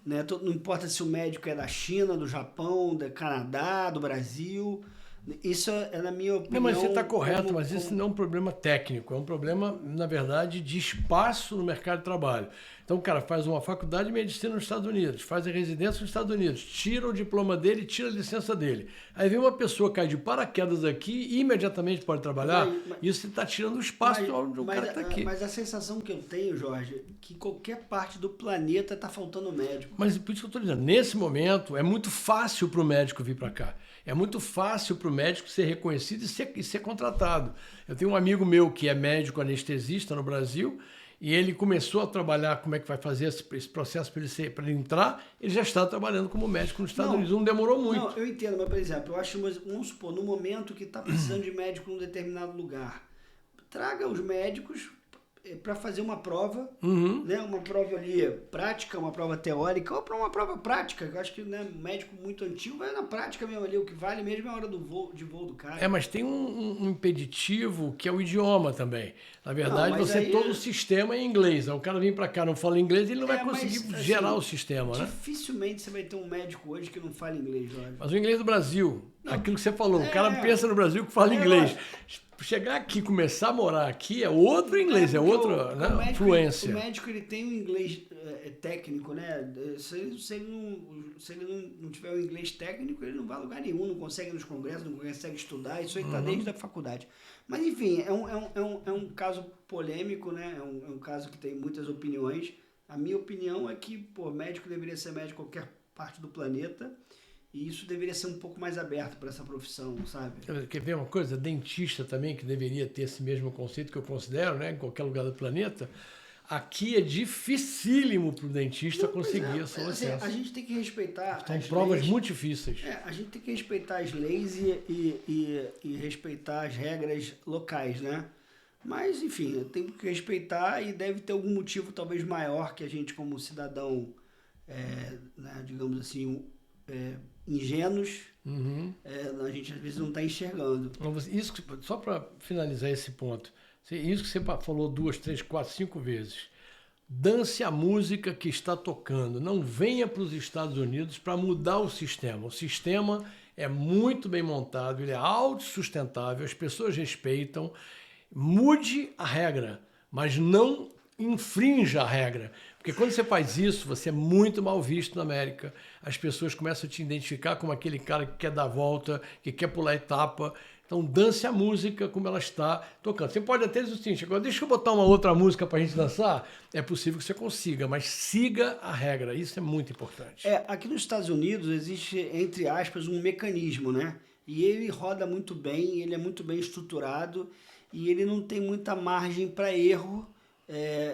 Né? Não importa se o médico é da China, do Japão, do Canadá, do Brasil. Isso é na minha opinião... Mas você está correto, mas isso não é um problema técnico, é um problema, na verdade, de espaço no mercado de trabalho. Então o cara faz uma faculdade de medicina nos Estados Unidos, faz a residência nos Estados Unidos, tira o diploma dele, tira a licença dele. Aí vem uma pessoa cai de paraquedas aqui e imediatamente pode trabalhar, e isso está tirando o espaço do cara que está aqui. Mas a sensação que eu tenho, Jorge, é que qualquer parte do planeta está faltando médico. Mas por isso que eu estou dizendo, nesse momento é muito fácil para o médico vir para cá. É muito fácil para o médico ser reconhecido e ser contratado. Eu tenho um amigo meu que é médico anestesista no Brasil e ele começou a trabalhar como é que vai fazer esse processo para ele entrar. Ele já está trabalhando como médico nos Estados Unidos. Não demorou muito. Não, eu entendo, mas, por exemplo, eu acho, vamos supor, no momento que está precisando de médico num determinado lugar, traga os médicos para fazer uma prova, né? Uma prova ali prática, uma prova teórica, ou para uma prova prática. Eu acho que, né, médico muito antigo vai na prática mesmo ali. O que vale mesmo é a hora de voo do cara. Mas tem um impeditivo que é o idioma também. Na verdade, todo o sistema é em inglês. O cara vem para cá, não fala inglês, ele não vai conseguir gerar o sistema, né? Dificilmente você vai ter um médico hoje que não fala inglês, Jorge. Mas o inglês do Brasil, aquilo que você falou, o cara pensa no Brasil que fala inglês. Chegar aqui, começar a morar aqui é outro inglês, é outra fluência. O médico ele tem um inglês técnico, né? Se ele não tiver o inglês técnico, ele não vai a lugar nenhum, não consegue ir nos congressos, não consegue estudar, isso aí está desde a faculdade. Mas enfim, é um caso polêmico, né? É um caso que tem muitas opiniões. A minha opinião é que médico deveria ser médico em qualquer parte do planeta. E isso deveria ser um pouco mais aberto para essa profissão, sabe? Quer ver uma coisa? Dentista também, que deveria ter esse mesmo conceito que eu considero, né? Em qualquer lugar do planeta. Aqui é dificílimo para o dentista conseguir essa licença. Assim, a gente tem que respeitar São as provas leis. muito difíceis. A gente tem que respeitar as leis e respeitar as regras locais, né? Mas, enfim, tem que respeitar e deve ter algum motivo talvez maior que a gente, como cidadão, né, digamos assim, ingênuos, a gente às vezes não está enxergando. Isso, só para finalizar esse ponto, isso que você falou 2, 3, 4, 5 vezes. Dance a música que está tocando. Não venha para os Estados Unidos para mudar o sistema. O sistema é muito bem montado, ele é autossustentável, as pessoas respeitam. Mude a regra, mas não infrinja a regra. Porque quando você faz isso, você é muito mal visto na América. As pessoas começam a te identificar como aquele cara que quer dar volta, que quer pular etapa. Então, dance a música como ela está tocando. Você pode até dizer o seguinte, agora deixa eu botar uma outra música para a gente dançar. É possível que você consiga, mas siga a regra. Isso é muito importante. Aqui nos Estados Unidos existe, entre aspas, um mecanismo, né? E ele roda muito bem, ele é muito bem estruturado e ele não tem muita margem para erro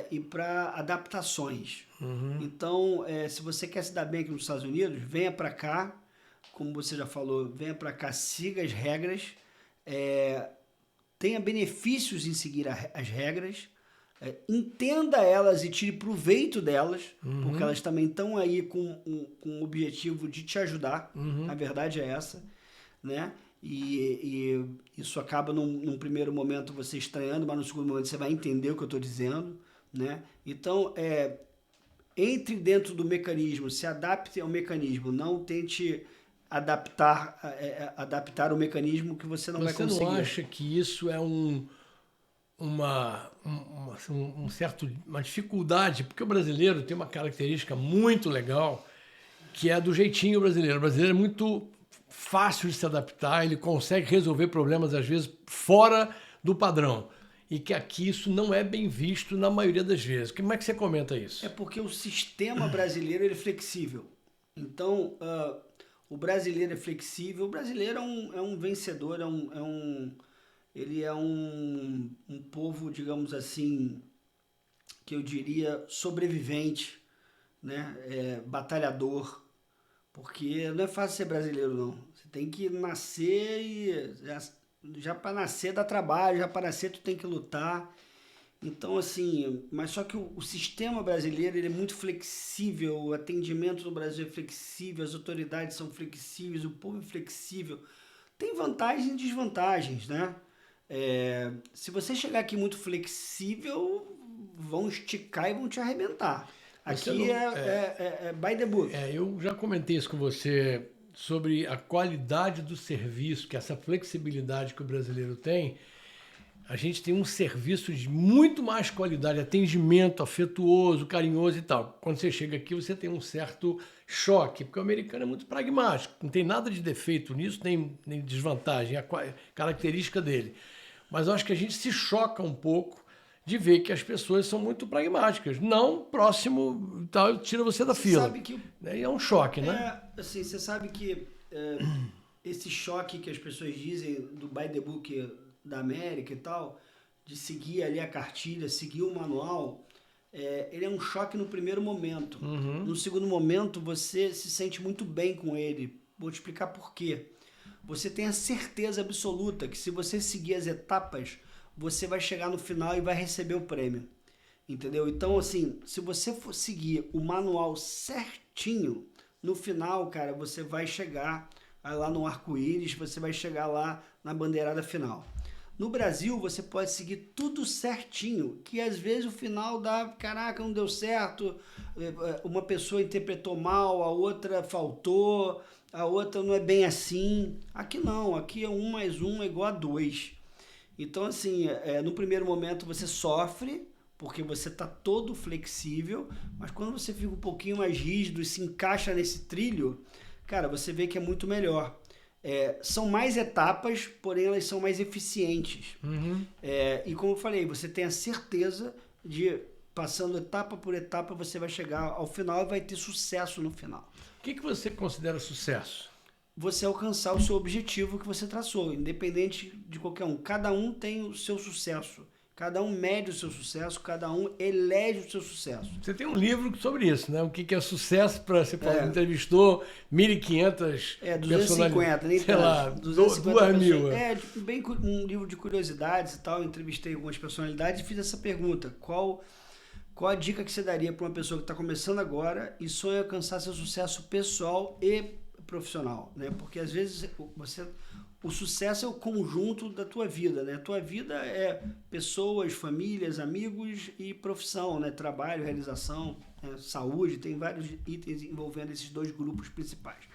e para adaptações. Então, se você quer se dar bem aqui nos Estados Unidos, venha para cá, como você já falou, venha para cá, siga as regras, tenha benefícios em seguir as regras, entenda elas e tire proveito delas, porque elas também estão aí com o objetivo de te ajudar, a verdade é essa, né? E isso acaba num primeiro momento você estranhando, mas no segundo momento você vai entender o que eu estou dizendo, né? Então, entre dentro do mecanismo, se adapte ao mecanismo, não tente adaptar o mecanismo que você não vai conseguir. Você não acha que isso é uma dificuldade? Porque o brasileiro tem uma característica muito legal, que é do jeitinho brasileiro. O brasileiro é muito fácil de se adaptar, ele consegue resolver problemas, às vezes, fora do padrão. E que aqui isso não é bem visto na maioria das vezes. Como é que você comenta isso? É porque o sistema brasileiro ele é flexível. Então, o brasileiro é flexível. O brasileiro é um vencedor, ele é um povo, digamos assim, que eu diria sobrevivente, né? Batalhador. Porque não é fácil ser brasileiro, não. Você tem que nascer e... Já para nascer dá trabalho, já para nascer tu tem que lutar. Então, assim... Mas só que o sistema brasileiro ele é muito flexível, o atendimento no Brasil é flexível, as autoridades são flexíveis, o povo é flexível. Tem vantagens e desvantagens, né? Se você chegar aqui muito flexível, vão esticar e vão te arrebentar. Aqui by the book. Eu já comentei isso com você sobre a qualidade do serviço, que essa flexibilidade que o brasileiro tem. A gente tem um serviço de muito mais qualidade, atendimento afetuoso, carinhoso e tal. Quando você chega aqui, você tem um certo choque, porque o americano é muito pragmático, não tem nada de defeito nisso, nem desvantagem, é a característica dele. Mas eu acho que a gente se choca um pouco de ver que as pessoas são muito pragmáticas. Não, próximo, tal, tira você da fila. Sabe que é um choque, né? Assim, você sabe que esse choque que as pessoas dizem do by the book da América e tal, de seguir ali a cartilha, seguir o manual, ele é um choque no primeiro momento. No segundo momento, você se sente muito bem com ele. Vou te explicar por quê. Você tem a certeza absoluta que se você seguir as etapas, você vai chegar no final e vai receber o prêmio, entendeu? Então, assim, se você for seguir o manual certinho, no final, cara, você vai chegar lá no arco-íris, você vai chegar lá na bandeirada final. No Brasil, você pode seguir tudo certinho, que às vezes o final dá, caraca, não deu certo, uma pessoa interpretou mal, a outra faltou, a outra não é bem assim. Aqui não, aqui é 1 mais 1 é igual a 2. Então, assim, no primeiro momento você sofre, porque você está todo flexível, mas quando você fica um pouquinho mais rígido e se encaixa nesse trilho, cara, você vê que é muito melhor. São mais etapas, porém elas são mais eficientes. E como eu falei, você tem a certeza de, passando etapa por etapa, você vai chegar ao final e vai ter sucesso no final. O que você considera sucesso? você alcançar o seu objetivo que você traçou, independente de qualquer um. Cada um tem o seu sucesso. Cada um mede o seu sucesso, cada um elege o seu sucesso. Você tem um livro sobre isso, né? O que é sucesso para você entrevistou 1.500 250, nem sei lá, 2.000. Bem um livro de curiosidades e tal, entrevistei algumas personalidades e fiz essa pergunta: qual a dica que você daria para uma pessoa que está começando agora e sonha alcançar seu sucesso pessoal e profissional, né? Porque às vezes o sucesso é o conjunto da tua vida, né? A tua vida é pessoas, famílias, amigos e profissão, né? Trabalho, realização, né? Saúde, tem vários itens envolvendo esses dois grupos principais.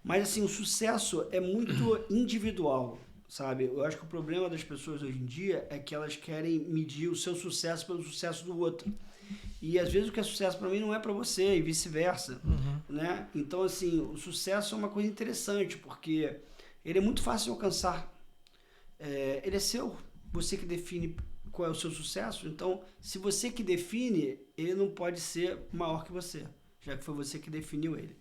Mas assim, o sucesso é muito individual, sabe? Eu acho que o problema das pessoas hoje em dia é que elas querem medir o seu sucesso pelo sucesso do outro. E às vezes o que é sucesso para mim não é para você e vice-versa, né? Então assim, o sucesso é uma coisa interessante porque ele é muito fácil de alcançar. Ele é seu. Você que define qual é o seu sucesso. Então, se você que define, ele não pode ser maior que você, já que foi você que definiu ele.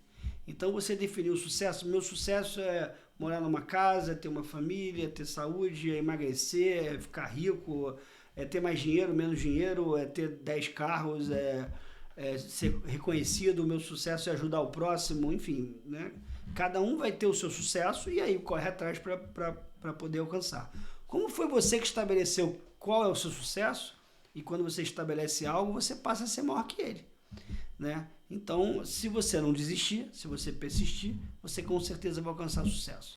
Então, você definiu o sucesso. Meu sucesso é morar numa casa, ter uma família, ter saúde, é emagrecer, é ficar rico, é ter mais dinheiro, menos dinheiro, é ter 10 carros, ser reconhecido. O meu sucesso é ajudar o próximo, enfim, né? Cada um vai ter o seu sucesso e aí corre atrás para poder alcançar. Como foi você que estabeleceu qual é o seu sucesso? E quando você estabelece algo, você passa a ser maior que ele, né? Então, se você não desistir, se você persistir, você com certeza vai alcançar sucesso.